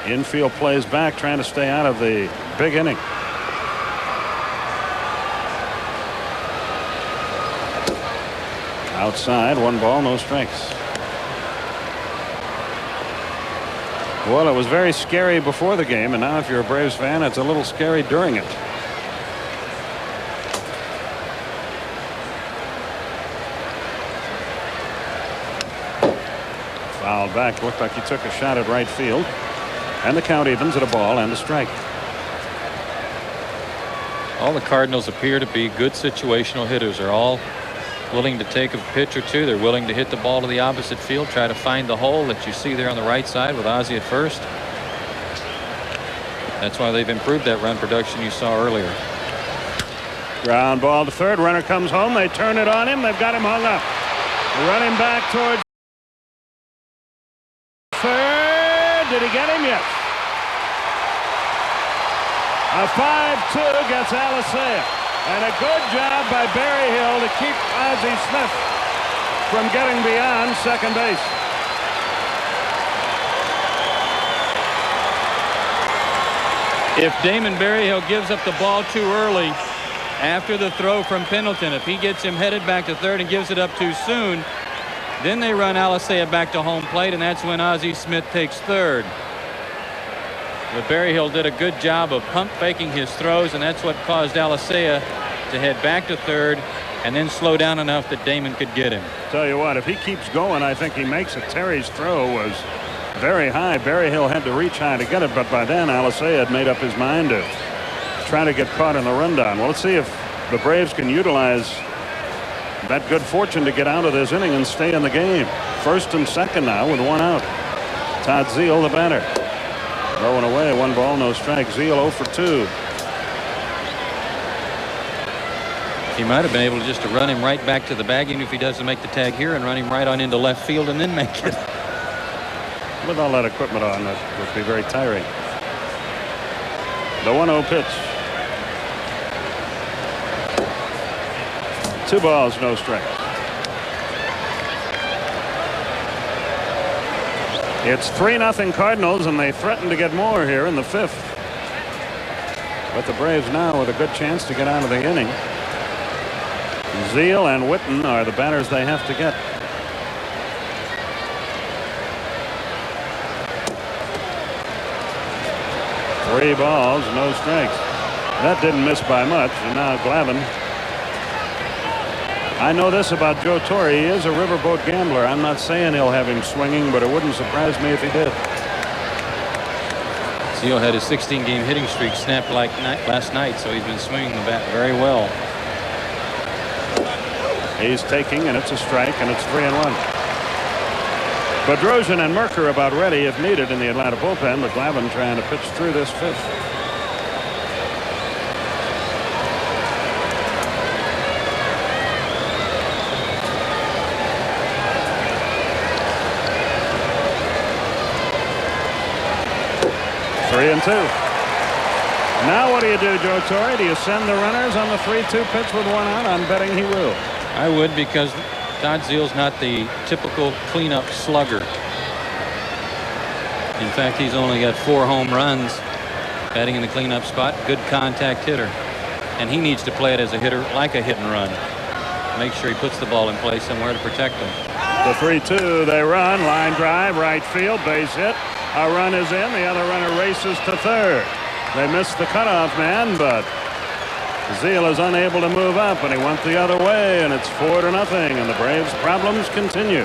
Infield plays back, trying to stay out of the big inning. Outside, 1 ball, no strikes. Well, it was very scary before the game, and now if you're a Braves fan, it's a little scary during it. Fouled back. Looked like he took a shot at right field. And the count evens at a ball and a strike. All the Cardinals appear to be good situational hitters. They're all willing to take a pitch or two. They're willing to hit the ball to the opposite field, try to find the hole that you see there on the right side with Ozzie at first. That's why they've improved that run production you saw earlier. Ground ball to third. Runner comes home. They turn it on him. They've got him hung up. Running back towards third. Did he get him? Yes. A 5-2 gets Alicea. And a good job by Berryhill to keep Ozzie Smith from getting beyond second base. If Damon Berryhill gives up the ball too early after the throw from Pendleton, if he gets him headed back to third and gives it up too soon, then they run Alicea back to home plate, and that's when Ozzie Smith takes third. But Berryhill did a good job of pump faking his throws, and that's what caused Alicea to head back to third and then slow down enough that Damon could get him. Tell you what, if he keeps going, I think he makes it. Terry's throw was very high. Berryhill had to reach high to get it, but by then Alicea had made up his mind to try to get caught in the rundown. Well, let's see if the Braves can utilize that good fortune to get out of this inning and stay in the game. First and second now with 1 out. Todd Zeile, the batter. Throwing away, 1 ball, no strike. Zeile 0 for 2. He might have been able just to run him right back to the bag, even if he doesn't make the tag here, and run him right on into left field and then make it. With all that equipment on, that would be very tiring. The 1-0 pitch. 2 balls, no strikes. It's 3-0 Cardinals, and they threaten to get more here in the 5th. But the Braves now with a good chance to get out of the inning. Zeal and Witten are the batters they have to get. Three balls, no strikes. That didn't miss by much. And now Glavine. I know this about Joe Torre. He is a riverboat gambler. I'm not saying he'll have him swinging, but it wouldn't surprise me if he did. Zeal had his 16-game hitting streak snapped like last night, so he's been swinging the bat very well. He's taking, and it's a strike, and it's 3-1. Bedrosian and Merker about ready if needed in the Atlanta bullpen, but Glavine trying to pitch through this 5th. Three and 2. Now what do you do, Joe Torre? Do you send the runners on the 3-2 pitch with 1 out? I'm betting he will. I would, because Todd Zeal's not the typical cleanup slugger. In fact, he's only got 4 home runs batting in the cleanup spot. Good contact hitter. And he needs to play it as a hitter, like a hit and run. Make sure he puts the ball in play somewhere to protect him. The 3-2, they run. Line drive, right field, base hit. A run is in. The other runner races to third. They missed the cutoff man, but Zeal is unable to move up, and he went the other way, and it's 4-0, and the Braves' problems continue.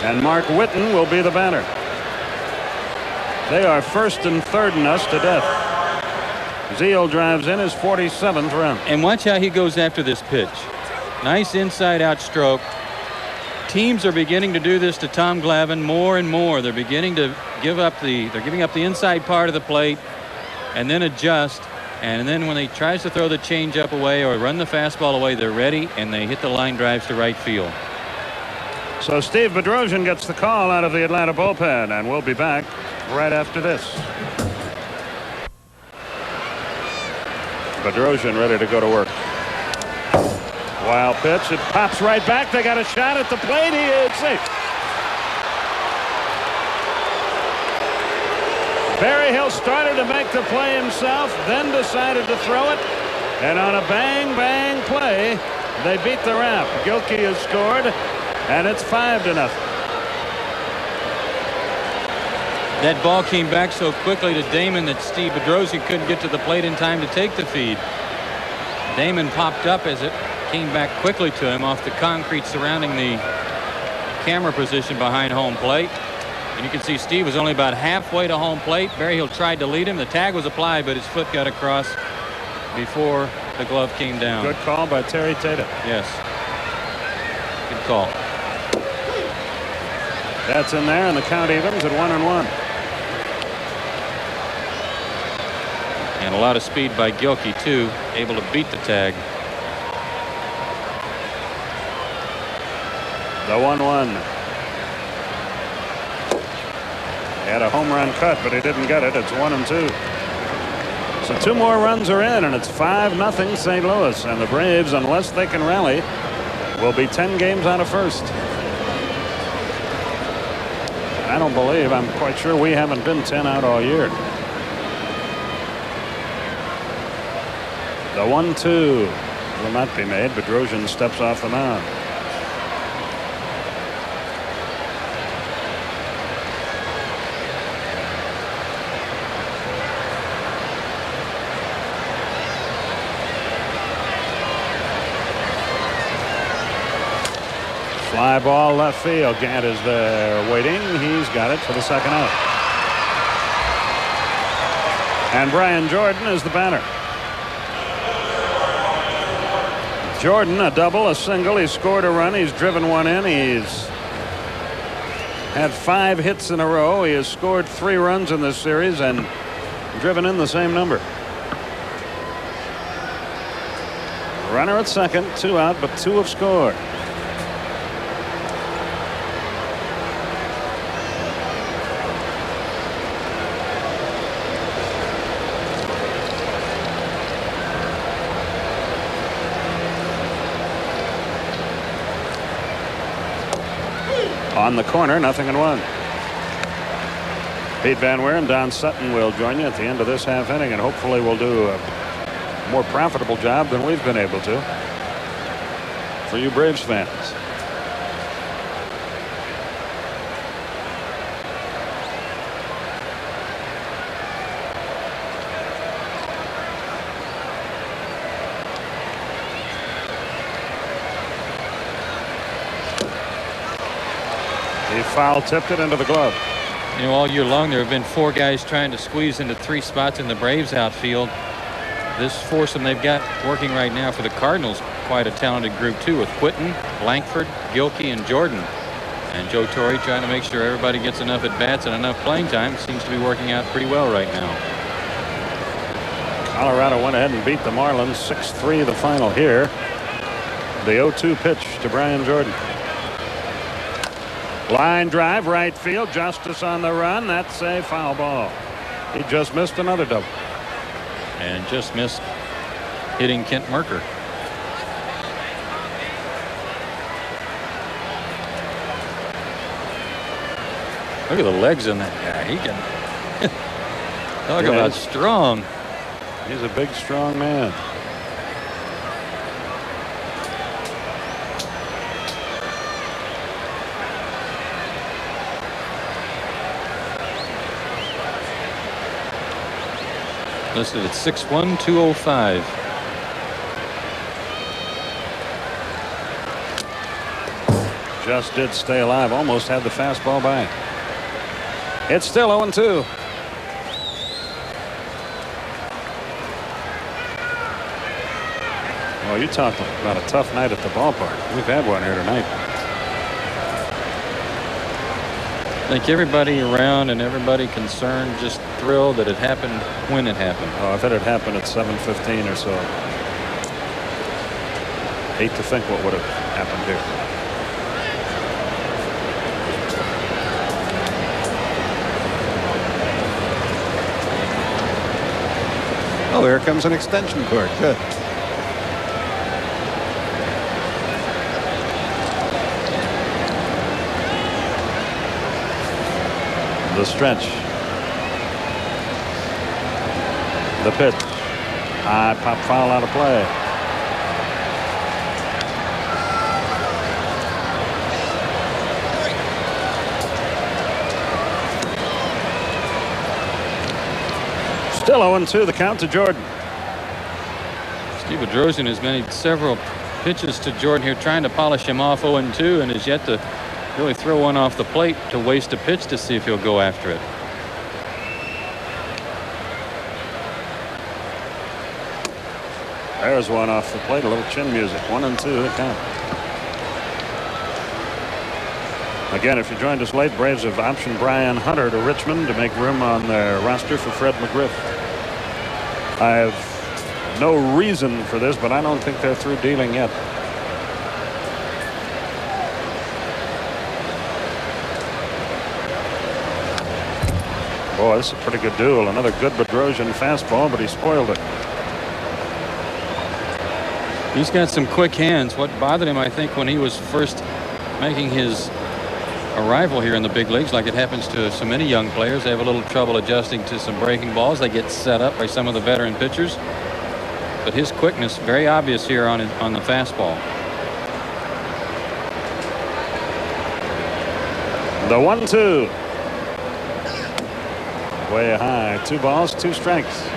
And Mark Witten will be the batter. They are 1st and 3rd in us to death. Zeal drives in his 47th run. And watch how he goes after this pitch. Nice inside-out stroke. Teams are beginning to do this to Tom Glavine more and more. They're beginning to giving up the inside part of the plate and then adjust. And then when he tries to throw the changeup away or run the fastball away, they're ready, and they hit the line drives to right field. So Steve Bedrosian gets the call out of the Atlanta bullpen, and we'll be back right after this. Bedrosian ready to go to work. Wild pitch. It pops right back. They got a shot at the plate. He is safe. Berryhill started to make the play himself, then decided to throw it. And on a bang play, they beat the Rap. Gilkey has scored, and it's 5-0. That ball came back so quickly to Damon that Steve Bedrosian couldn't get to the plate in time to take the feed. Damon popped up as it came back quickly to him off the concrete surrounding the camera position behind home plate. And you can see Steve was only about halfway to home plate. Berryhill tried to lead him. The tag was applied, but his foot got across before the glove came down. Good call by Terry Tata. Yes. Good call. That's in there, and the count evens at 1-1. And a lot of speed by Gilkey, too, able to beat the tag. The 1-1. He had a home run cut, but he didn't get it. It's 1-2. So 2 more runs are in, and it's 5-0 St. Louis. And the Braves, unless they can rally, will be 10 games out of first. I don't believe, I'm quite sure we haven't been 10 out all year. The 1-2 will not be made. Bedrosian steps off the mound. Fly ball left field. Gant is there waiting. He's got it for the second out. And Brian Jordan is the batter. Jordan, a double, a single. He's scored a run. He's driven one in. He's had 5 hits in a row. He has scored 3 runs in this series and driven in the same number. Runner at second, 2 out, but 2 have scored. On the corner, 0-1. Pete Van Weer and Don Sutton will join you at the end of this half inning, and hopefully we'll do a more profitable job than we've been able to for you Braves fans. He foul tipped it into the glove. You know, all year long there have been 4 guys trying to squeeze into 3 spots in the Braves outfield. This foursome they've got working right now for the Cardinals, quite a talented group too, with Quinton, Blankford, Gilkey, and Jordan. And Joe Torre trying to make sure everybody gets enough at bats and enough playing time. Seems to be working out pretty well right now. Colorado went ahead and beat the Marlins 6-3 the final here. The 0-2 pitch to Brian Jordan. Line drive, right field. Justice on the run. That's a foul ball. He just missed another double. And just missed hitting Kent Merker. Look at the legs in that guy. He can talk about strong. He's a big, strong man. Listed at 6'1", 205. Just did stay alive. Almost had the fastball by. It's still 0-2. Well, you talk about a tough night at the ballpark. We've had one here tonight. I think everybody around and everybody concerned just thrilled that it happened when it happened. Oh, if it had happened at 7:15 or so. Hate to think what would have happened here. Oh, here comes an extension cord. Good. The stretch. The pitch. High pop foul out of play. Still 0-2 the count to Jordan. Steve Bedrosian has made several pitches to Jordan here, trying to polish him off 0-2, and has yet to really throw one off the plate to waste a pitch to see if he'll go after it. There's one off the plate, a little chin music. 1-2 the count. Again, if you joined us late, Braves have optioned Brian Hunter to Richmond to make room on their roster for Fred McGriff. I have no reason for this, but I don't think they're through dealing yet. Boy, this is a pretty good duel. Another good Bedrosian fastball, but he spoiled it. He's got some quick hands. What bothered him, I think, when he was first making his arrival here in the big leagues, like it happens to so many young players, they have a little trouble adjusting to some breaking balls. They get set up by some of the veteran pitchers. But his quickness, very obvious here on the fastball. The 1-2. Way high. 2 balls, 2 strikes.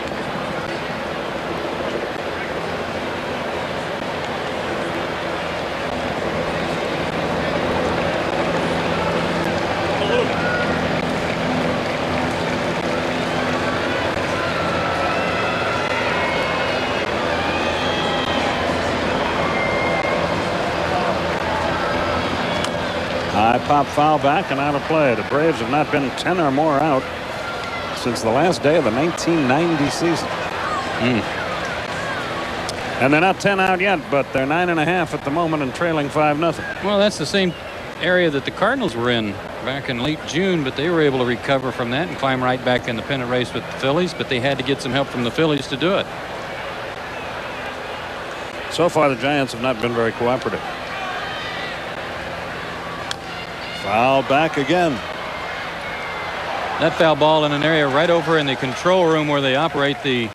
High pop foul back and out of play. The Braves have not been 10 or more out since the last day of the 1990 season. And they're not 10 out yet, but they're 9.5 at the moment and trailing 5-0. Well, that's the same area that the Cardinals were in back in late June, but they were able to recover from that and climb right back in the pennant race with the Phillies, but they had to get some help from the Phillies to do it. So far, the Giants have not been very cooperative. Foul back again. That foul ball in an area right over in the control room where they operate the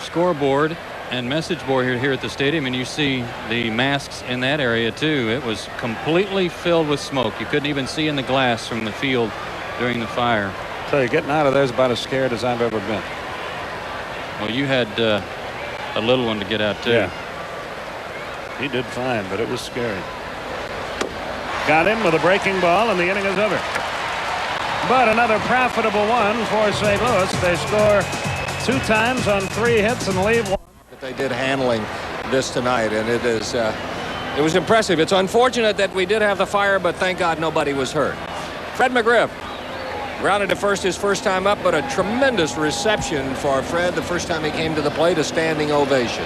scoreboard and message board here at the stadium, and you see the masks in that area too. It was completely filled with smoke. You couldn't even see in the glass from the field during the fire. So you're getting out of there is about as scared as I've ever been. Well, you had a little one to get out too. Yeah. He did fine, but it was scary. Got him with a breaking ball, and the inning is over. But another profitable one for St. Louis. They score 2 times on 3 hits and leave 1. That they did handling this tonight, and it was impressive. It's unfortunate that we did have the fire, but thank God nobody was hurt. Fred McGriff grounded to first his first time up, but a tremendous reception for Fred the first time he came to the plate, a standing ovation.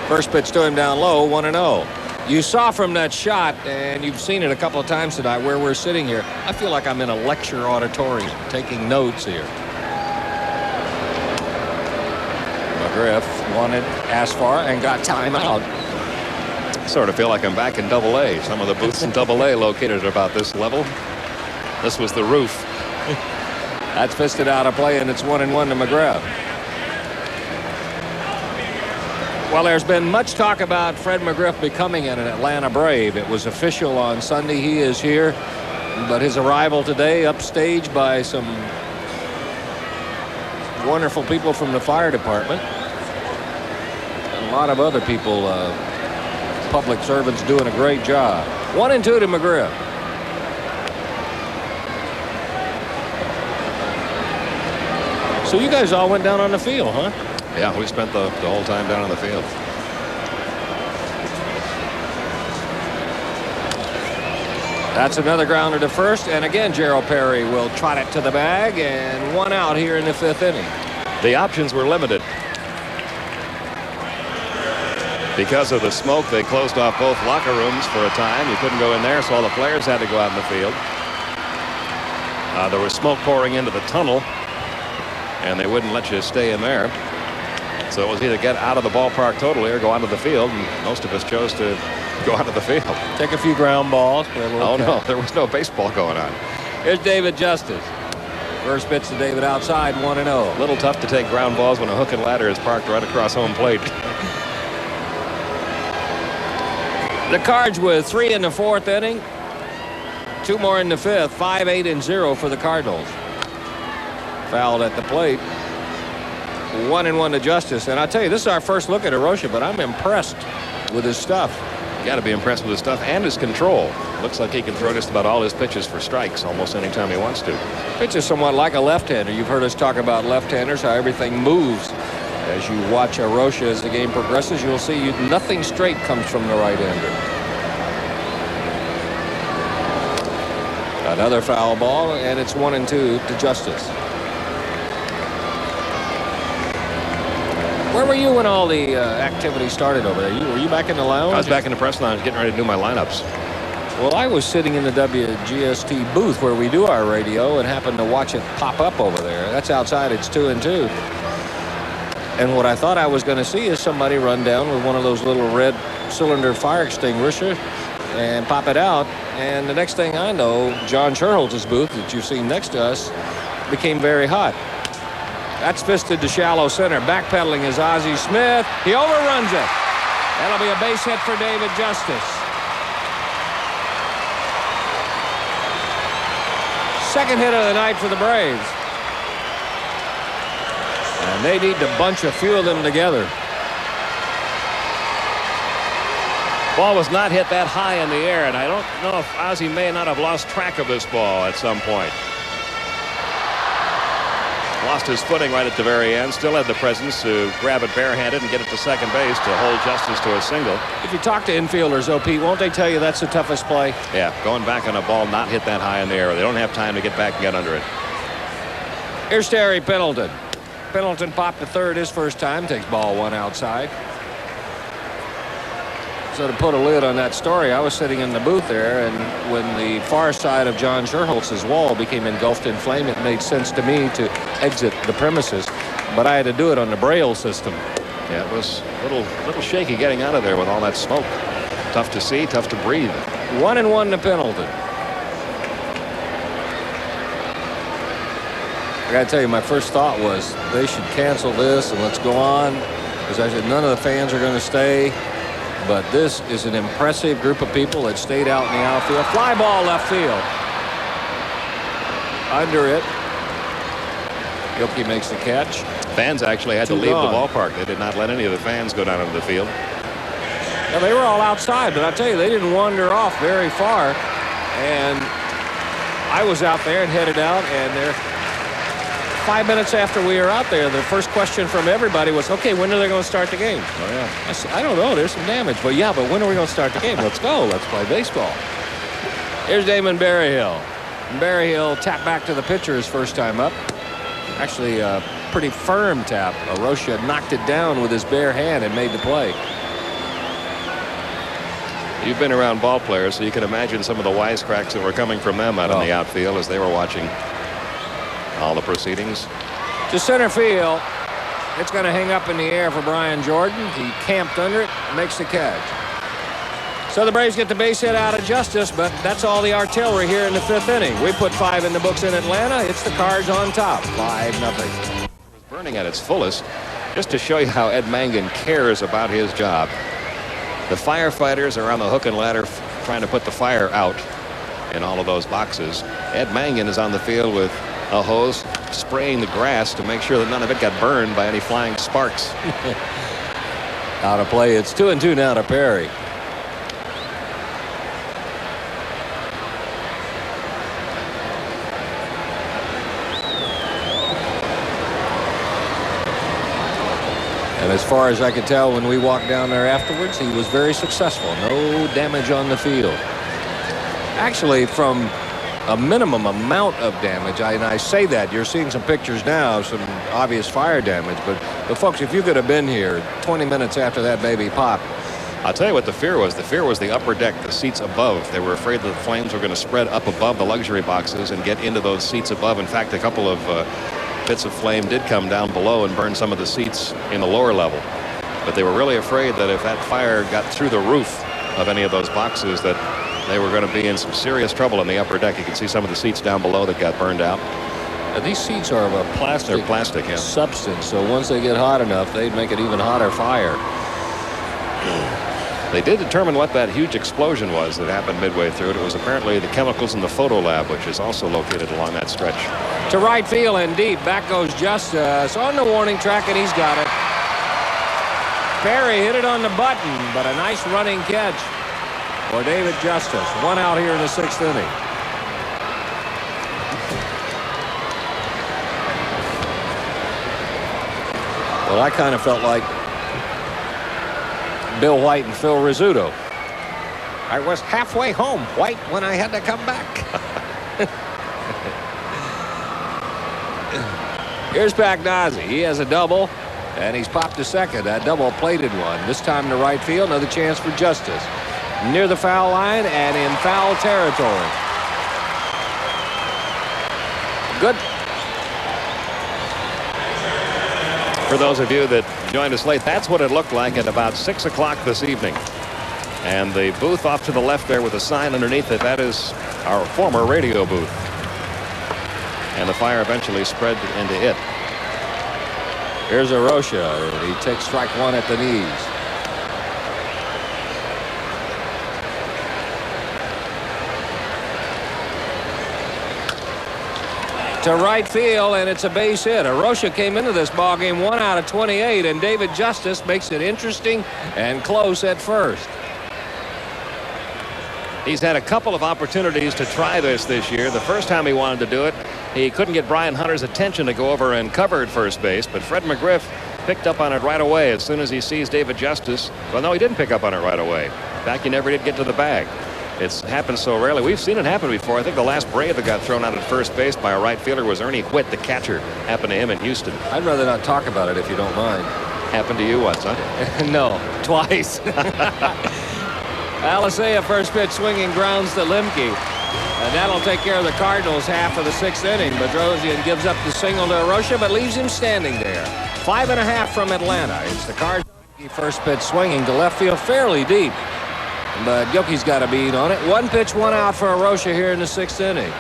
First pitch to him down low, 1-0. You saw from that shot, and you've seen it a couple of times tonight where we're sitting here. I feel like I'm in a lecture auditorium taking notes here. McGriff wanted, asked for, and got time out. Sort of feel like I'm back in Double-A. Some of the booths in Double-A located at about this level. This was the roof. That's fisted out of play, and it's 1-1 to McGriff. Well, there's been much talk about Fred McGriff becoming an Atlanta Brave. It was official on Sunday. He is here, but his arrival today upstaged by some wonderful people from the fire department and a lot of other people, public servants doing a great job. 1-2 to McGriff. So you guys all went down on the field, huh? Yeah, we spent the whole time down on the field. That's another grounder to first, and again Gerald Perry will trot it to the bag, and 1 out here in the 5th inning. The options were limited. Because of the smoke, they closed off both locker rooms for a time. You couldn't go in there, so all the players had to go out in the field. There was smoke pouring into the tunnel, and they wouldn't let you stay in there. So it was either get out of the ballpark totally or go onto the field, and most of us chose to go out of the field. Take a few ground balls. Oh, no, there was no baseball going on. Here's David Justice. First pitch to David outside, 1-0. A little tough to take ground balls when a hook and ladder is parked right across home plate. The Cards with 3 in the 4th inning. 2 more in the 5th. 5-8-0 for the Cardinals. Fouled at the plate. 1-1 to Justice. And I tell you, this is our first look at Arocha, but I'm impressed with his stuff. You got to be impressed with his stuff and his control. Looks like he can throw just about all his pitches for strikes almost anytime he wants to. Pitch is somewhat like a left-hander. You've heard us talk about left-handers, how everything moves. As you watch Arocha as the game progresses, you'll see nothing straight comes from the right-hander. Another foul ball, and it's 1-2 to Justice. Where were you when all the activity started over there? Were you back in the lounge? I was back in the press lounge getting ready to do my lineups. Well, I was sitting in the WGST booth where we do our radio and happened to watch it pop up over there. That's outside. It's 2-2. And what I thought I was going to see is somebody run down with one of those little red cylinder fire extinguisher and pop it out. And the next thing I know, John Sherholtz's booth that you've seen next to us became very hot. That's fisted to shallow center. Backpedaling is Ozzie Smith. He overruns it. That'll be a base hit for David Justice. Second hit of the night for the Braves. And they need to bunch a few of them together. Ball was not hit that high in the air, and I don't know if Ozzie may not have lost track of this ball at some point. Lost his footing right at the very end. Still had the presence to grab it barehanded and get it to second base to hold Justice to a single. If you talk to infielders, Pete, won't they tell you that's the toughest play? Yeah, going back on a ball not hit that high in the air. They don't have time to get back and get under it. Here's Terry Pendleton. Pendleton popped to third his first time, takes ball 1 outside. So to put a lid on that story, I was sitting in the booth there, and when the far side of John Sherholtz's wall became engulfed in flame, it made sense to me to exit the premises, but I had to do it on the Braille system. Yeah, it was a little shaky getting out of there with all that smoke. Tough to see, tough to breathe. 1-1 to Pendleton. I gotta tell you, my first thought was they should cancel this and let's go on, because I said none of the fans are going to stay. But this is an impressive group of people that stayed out in the outfield. Fly ball left field. Under it. Yoki makes the catch. Fans actually had to leave the ballpark. They did not let any of the fans go down into the field. Now, they were all outside, but I tell you, they didn't wander off very far. And I was out there and headed out, and there 5 minutes after we were out there, the first question from everybody was, okay, when are they going to start the game? Oh, yeah. I said, I don't know. There's some damage. But, yeah, but when are we going to start the game? Let's go. Let's play baseball. Here's Damon Berryhill. Berryhill tapped back to the pitcher his first time up. Actually, a pretty firm tap. Arocha knocked it down with his bare hand and made the play. You've been around ball players, so you can imagine some of the wisecracks that were coming from them out in the outfield as they were watching all the proceedings. To center field. It's going to hang up in the air for Brian Jordan. He camped under it, makes the catch. So the Braves get the base hit out of Justice, but that's all the artillery here in the 5th inning. We put 5 in the books in Atlanta. It's the Cards on top, 5-0. It was burning at its fullest, just to show you how Ed Mangan cares about his job. The firefighters are on the hook and ladder trying to put the fire out in all of those boxes. Ed Mangan is on the field with a hose spraying the grass to make sure that none of it got burned by any flying sparks. Out of play. It's 2-2 now to Perry. And as far as I could tell when we walked down there afterwards, he was very successful. No damage on the field. Actually, from a minimum amount of damage, and I say that, you're seeing some pictures now, some obvious fire damage, but folks, if you could have been here 20 minutes after that baby popped. I'll tell you what the fear was. The fear was the upper deck, the seats above. They were afraid that the flames were going to spread up above the luxury boxes and get into those seats above. In fact, a couple of bits of flame did come down below and burn some of the seats in the lower level. But they were really afraid that if that fire got through the roof of any of those boxes, that they were going to be in some serious trouble on the upper deck. You can see some of the seats down below that got burned out. These seats are of a plastic, They're plastic, yeah. substance, so once they get hot enough, they'd make it even hotter fire. They did determine what that huge explosion was that happened midway through it. It was apparently the chemicals in the photo lab, which is also located along that stretch. To right field and deep. Back goes Justice on the warning track, and he's got it. Perry hit it on the button, but a nice running catch for David Justice. 1 out here in the 6th inning. Well, I kind of felt like Bill White and Phil Rizzuto. I was halfway home, White, when I had to come back. Here's Pagnozzi. He has a double, and he's popped a second. That double plated one. This time to right field. Another chance for Justice. Near the foul line and in foul territory. Good. For those of you that joined us late, that's what it looked like at about 6 o'clock this evening. And the booth off to the left there with a sign underneath it, that is our former radio booth. And the fire eventually spread into it. Here's Arocha. He takes strike 1 at the knees. To right field, and it's a base hit. Arocha came into this ballgame 1 out of 28, and David Justice makes it interesting and close at first. He's had a couple of opportunities to try this year. The first time he wanted to do it, he couldn't get Brian Hunter's attention to go over and cover at first base, but Fred McGriff picked up on it right away as soon as he sees David Justice. Well, no, he didn't pick up on it right away. In fact, he never did get to the bag. It's happened so rarely. We've seen it happen before. I think the last Brave that got thrown out at first base by a right fielder was Ernie Whitt, the catcher. Happened to him in Houston. I'd rather not talk about it if you don't mind. Happened to you once, huh? No, twice. Alisea first pitch swinging grounds to Lemke. And that'll take care of the Cardinals half of the 6th inning. Bedrosian gives up the single to Arocha, but leaves him standing there. 5.5 from Atlanta. It's the Cardinals. First pitch swinging to left field fairly deep. But Gilkey's got a beat on it. 1 pitch, 1 out for Arocha here in the 6th inning.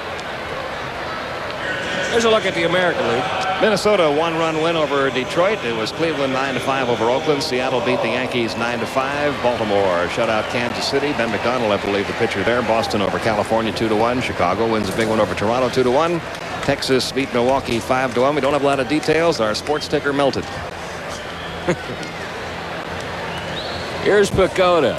There's a look at the American League. Minnesota 1-run win over Detroit. It was Cleveland 9-5 over Oakland. Seattle beat the Yankees 9-5. Baltimore shut out Kansas City. Ben McDonald, I believe, the pitcher there. Boston over California 2-1. Chicago wins a big one over Toronto 2-1. Texas beat Milwaukee 5-1. We don't have a lot of details. Our sports ticker melted. Here's Pacoda.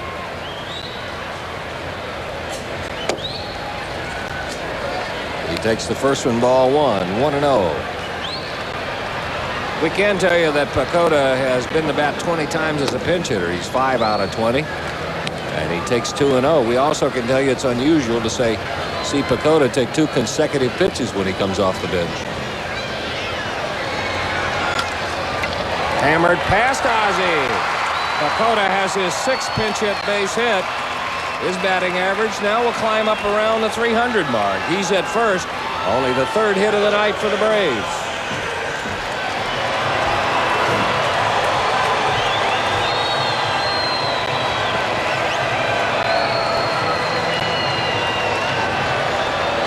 He takes the first one, ball 1-0. We can tell you that Pacoda has been to bat 20 times as a pinch hitter. He's 5 out of 20. And he takes 2-0. We also can tell you it's unusual to see Pacoda take 2 consecutive pitches when he comes off the bench. Hammered past Ozzie. Pacoda has his 6th pinch hit base hit. His batting average now will climb up around the 300 mark. He's at first. Only the 3rd hit of the night for the Braves.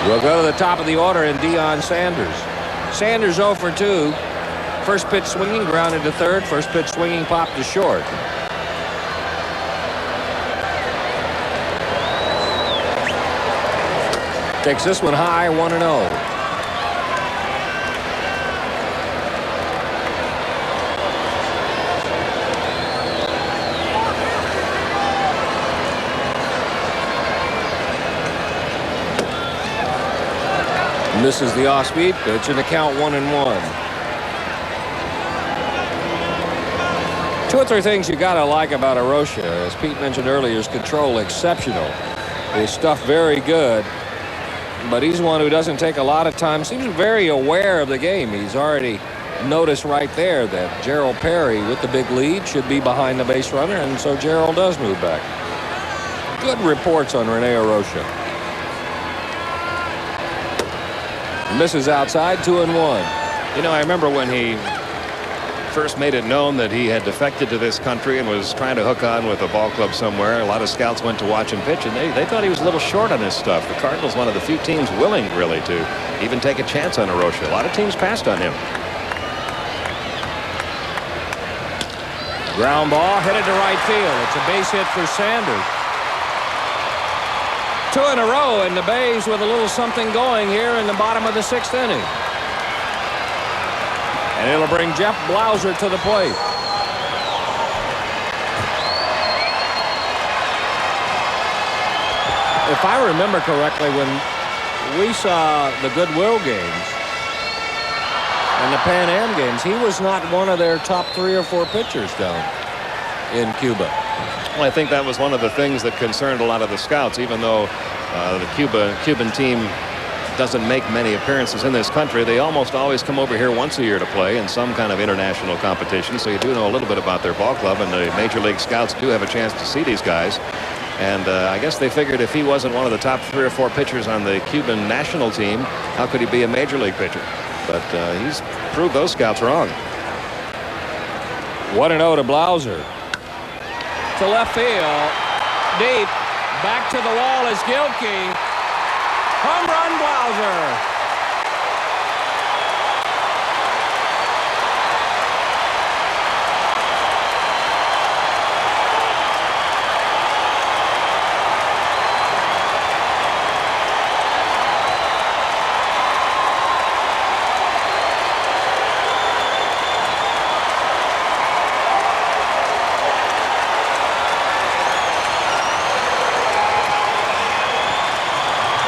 We'll go to the top of the order in Deion Sanders. Sanders 0 for 2. First pitch swinging, grounded to third. First pitch swinging, popped to short. Takes this one high, 1-0. Misses the off-speed pitch, and the count 1-1. 2 or 3 things you gotta like about Arocha. As Pete mentioned earlier, his control exceptional. His stuff very good. But he's one who doesn't take a lot of time. Seems very aware of the game. He's already noticed right there that Gerald Perry, with the big lead, should be behind the base runner, and so Gerald does move back. Good reports on René Arocha. Misses outside, 2-1. You know, I remember when he first made it known that he had defected to this country and was trying to hook on with a ball club somewhere. A lot of scouts went to watch him pitch, and they thought he was a little short on his stuff. The Cardinals, one of the few teams willing, really, to even take a chance on Arocha. A lot of teams passed on him. Ground ball headed to right field. It's a base hit for Sanders. 2 in a row, and the Bays with a little something going here in the bottom of the 6th inning. And it'll bring Jeff Blauser to the plate. If I remember correctly, when we saw the Goodwill games and the Pan Am games, he was not one of their top 3 or 4 pitchers down in Cuba. Well, I think that was one of the things that concerned a lot of the scouts, even though the Cuban team doesn't make many appearances in this country. They almost always come over here once a year to play in some kind of international competition, so you do know a little bit about their ball club, and the Major League scouts do have a chance to see these guys. And I guess they figured if he wasn't one of the top 3 or 4 pitchers on the Cuban national team, how could he be a Major League pitcher? But he's proved those scouts wrong. 1-0 to Blauser. To left field. Deep. Back to the wall is Gilkey. Home run, Blauser.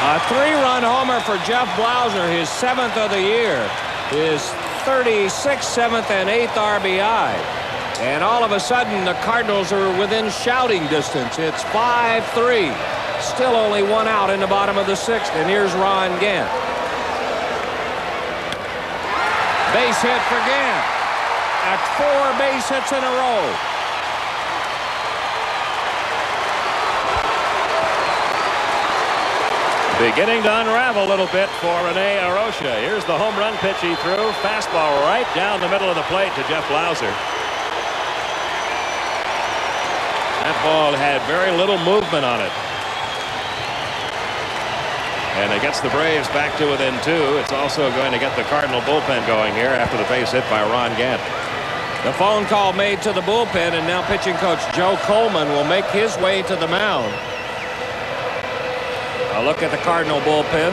A 3-run homer for Jeff Blauser, his 7th of the year, his 36th, 7th, and 8th RBI. And all of a sudden, the Cardinals are within shouting distance. It's 5-3. still only one out in the bottom of the sixth, and here's Ron Gant. Base hit for Gant. At 4 base hits in a row. Beginning to unravel a little bit for René Arocha. Here's the home run pitch he threw. Fastball right down the middle of the plate to Jeff Blauser. That ball had very little movement on it. And it gets the Braves back to within 2. It's also going to get the Cardinal bullpen going here after the base hit by Ron Gant. The phone call made to the bullpen, and now pitching coach Joe Coleman will make his way to the mound. A look at the Cardinal bullpen.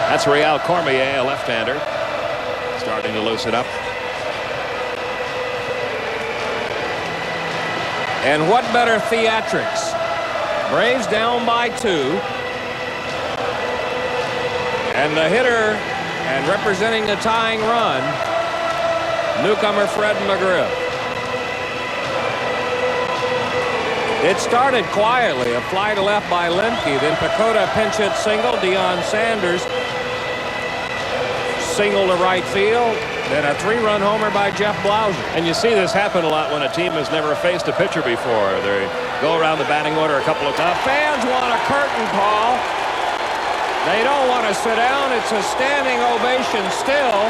That's Real Cormier, a left-hander, starting to loosen up. And what better theatrics? Braves down by 2. And the hitter and representing the tying run, newcomer Fred McGriff. It started quietly, a fly to left by Lemke, then Pacoda pinch hit single, Deion Sanders single to right field, then a 3-run homer by Jeff Blauser. And you see this happen a lot when a team has never faced a pitcher before. They go around the batting order a couple of times. The fans want a curtain call. They don't want to sit down. It's a standing ovation still.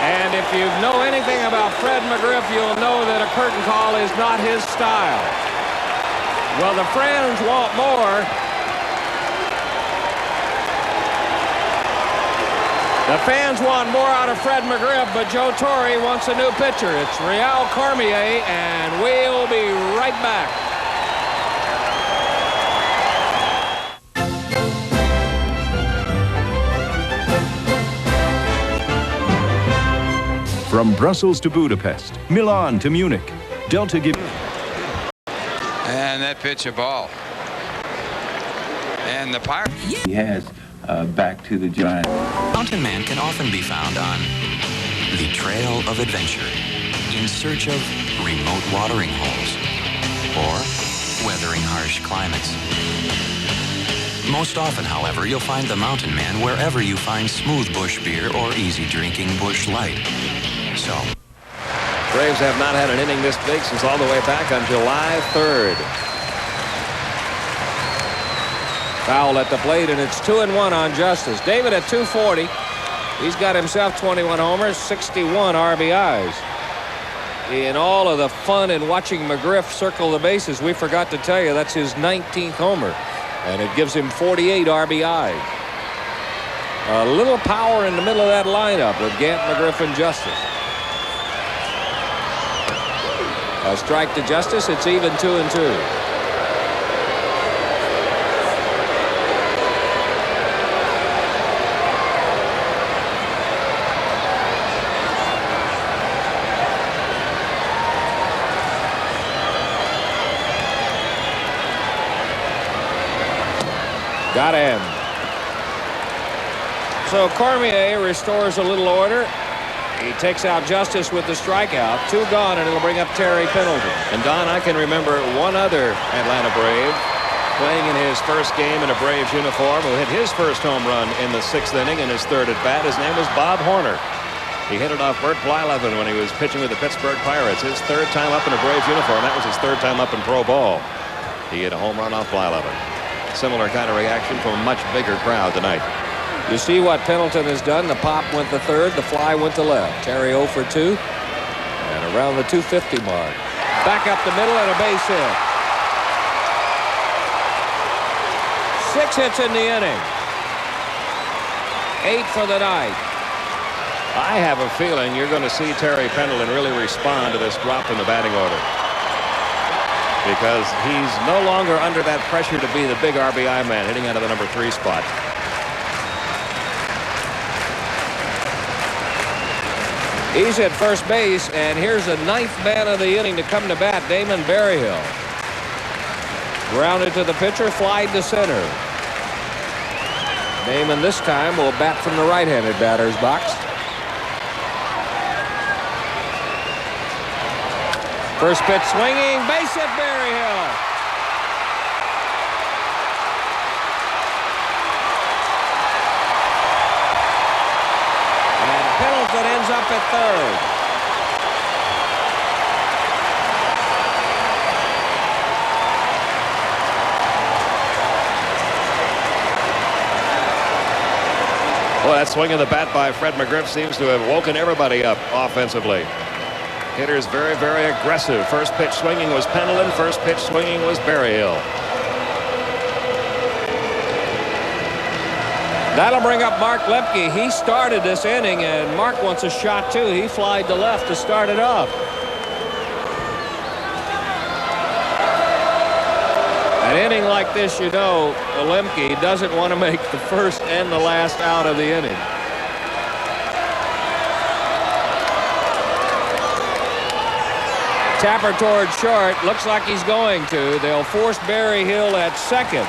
And if you know anything about Fred McGriff, you'll know that a curtain call is not his style. Well, the fans want more. The fans want more out of Fred McGriff, but Joe Torre wants a new pitcher. It's Real Cormier, and we'll be right back. From Brussels to Budapest, Milan to Munich, Delta give. And that pitch a ball. And the Pirates. He has back to the Giants. Mountain Man can often be found on the trail of adventure, in search of remote watering holes, or weathering harsh climates. Most often, however, you'll find the Mountain Man wherever you find smooth bush beer or easy drinking Busch Light. So, Braves have not had an inning this big since all the way back on July 3rd. Foul at the plate, and it's 2-1 on Justice. David at 240. He's got himself 21 homers, 61 RBIs. In all of the fun in watching McGriff circle the bases, we forgot to tell you that's his 19th homer, and it gives him 48 RBIs. A little power in the middle of that lineup with Gant, McGriff, and Justice. A strike to Justice. It's even 2-2. Got him. So Cormier restores a little order. He takes out Justice with the strikeout. 2 gone, and it'll bring up Terry Pendleton. And Don, I can remember one other Atlanta Brave playing in his first game in a Braves uniform who hit his first home run in the 6th inning in his 3rd at bat. His name was Bob Horner. He hit it off Bert Blyleven when he was pitching with the Pittsburgh Pirates. His 3rd time up in a Braves uniform. That was his 3rd time up in pro ball. He hit a home run off Blyleven. Similar kind of reaction from a much bigger crowd tonight. You see what Pendleton has done. The pop went to third. The fly went to left. Terry 0 for 2. And around the 250 mark. Back up the middle and a base hit. 6 hits in the inning. 8 for the night. I have a feeling you're going to see Terry Pendleton really respond to this drop in the batting order, because he's no longer under that pressure to be the big RBI man hitting out of the number 3 spot. He's at first base, and here's the 9th man of the inning to come to bat, Damon Berryhill. Grounded to the pitcher, flied to center. Damon this time will bat from the right-handed batter's box. First pitch swinging, base hit, Berryhill. And Pendleton ends up at third. Well, that swing of the bat by Fred McGriff seems to have woken everybody up offensively. Hitters very, very aggressive. First pitch swinging was Pendleton. First pitch swinging was Berryhill. That'll bring up Mark Lemke. He started this inning, and Mark wants a shot too. He flied to left to start it off. An inning like this, you know, Lemke doesn't want to make the first and the last out of the inning. Tapper toward short. Looks like he's going to. They'll force Berryhill at second,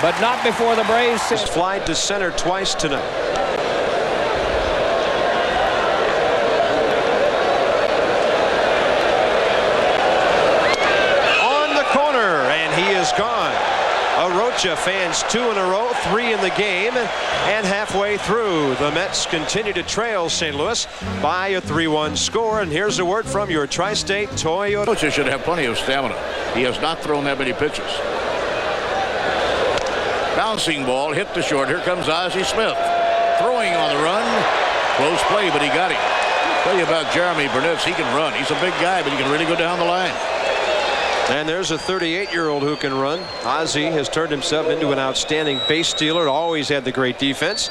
but not before the Braves. He's flied to center twice tonight. Gone. Arocha fans 2 in a row, 3 in the game, and halfway through, the Mets continue to trail St. Louis by a 3-1 score. And here's a word from your Tri-State Toyota. Arocha should have plenty of stamina. He has not thrown that many pitches. Bouncing ball hit to short. Here comes Ozzie Smith throwing on the run. Close play, but he got him. Tell you about Jeremy Burnett. He can run. He's a big guy, but he can really go down the line. And there's a 38-year-old who can run. Ozzie has turned himself into an outstanding base stealer. Always had the great defense.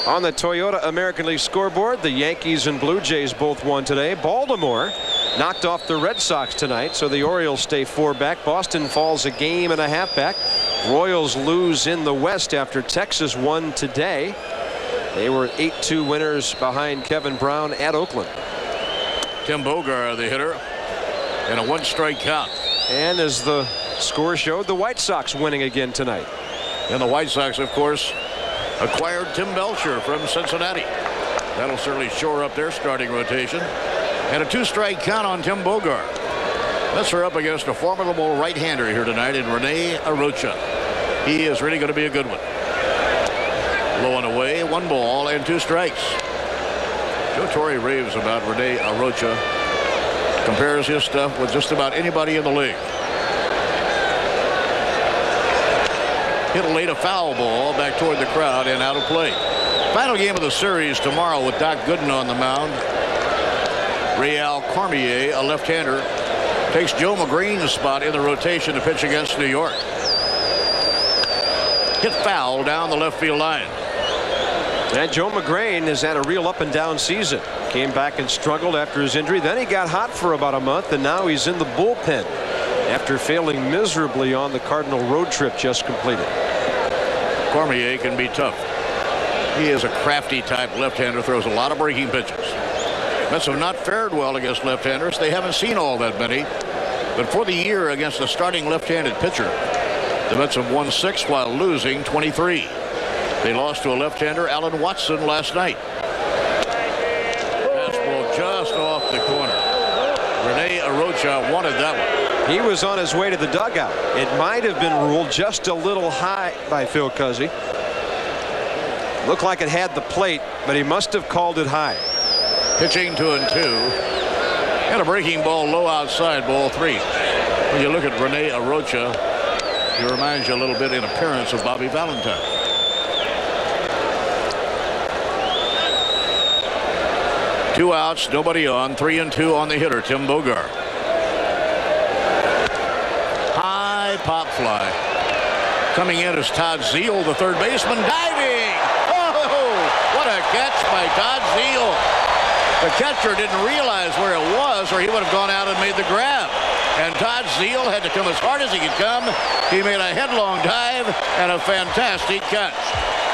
On the Toyota American League scoreboard, the Yankees and Blue Jays both won today. Baltimore knocked off the Red Sox tonight, so the Orioles stay 4 back. Boston falls a game and a half back. Royals lose in the West after Texas won today. They were 8-2 winners behind Kevin Brown at Oakland. Tim Bogart, the hitter, and a 1-strike count. And as the score showed, the White Sox winning again tonight. And the White Sox, of course, acquired Tim Belcher from Cincinnati. That'll certainly shore up their starting rotation. And a 2-strike count on Tim Bogart. Mets are up against a formidable right-hander here tonight in René Arocha. He is really going to be a good one. Low and away, 1 ball and 2 strikes. Joe Torre raves about René Arocha. Compares his stuff with just about anybody in the league. Hit a late foul ball back toward the crowd and out of play. Final game of the series tomorrow with Doc Gooden on the mound. Real Cormier, a left-hander, takes Joe McGreen's spot in the rotation to pitch against New York. Hit foul down the left field line. And Joe McGreen has had a real up and down season. Came back and struggled after his injury. Then he got hot for about a month, and now he's in the bullpen after failing miserably on the Cardinal road trip just completed. Cormier can be tough. He is a crafty type left-hander, throws a lot of breaking pitches. Mets have not fared well against left-handers. They haven't seen all that many. But for the year against a starting left-handed pitcher, the Mets have won 6 while losing 23. They lost to a left-hander, Alan Watson, last night. Fastball just off the corner. René Arocha wanted that one. He was on his way to the dugout. It might have been ruled just a little high by Phil Cuzzy. Looked like it had the plate, but he must have called it high. Pitching 2-2. And a breaking ball low outside, ball 3. When you look at René Arocha, he reminds you a little bit in appearance of Bobby Valentine. Two outs, nobody on. 3-2 on the hitter, Tim Bogart. High pop fly. Coming in is Todd Zeile, the third baseman, diving. Oh, what a catch by Todd Zeile. The catcher didn't realize where it was, or he would have gone out and made the grab. And Todd Zeile had to come as hard as he could come. He made a headlong dive and a fantastic catch.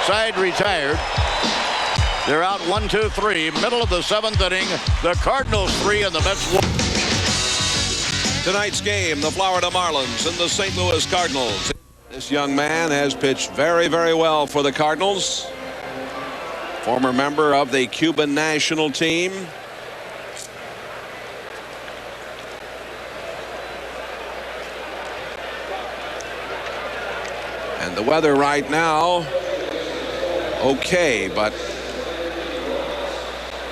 Side retired. They're out 1-2-3, middle of the 7th inning. The Cardinals 3 and the Mets 1. Tonight's game, the Florida Marlins and the St. Louis Cardinals. This young man has pitched very, very well for the Cardinals. Former member of the Cuban national team. And the weather right now, okay, but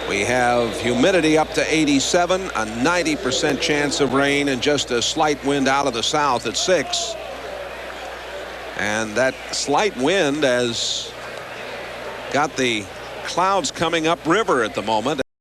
we have humidity up to 87, a 90% chance of rain, and just a slight wind out of the south at 6. And that slight wind has got the clouds coming up river at the moment.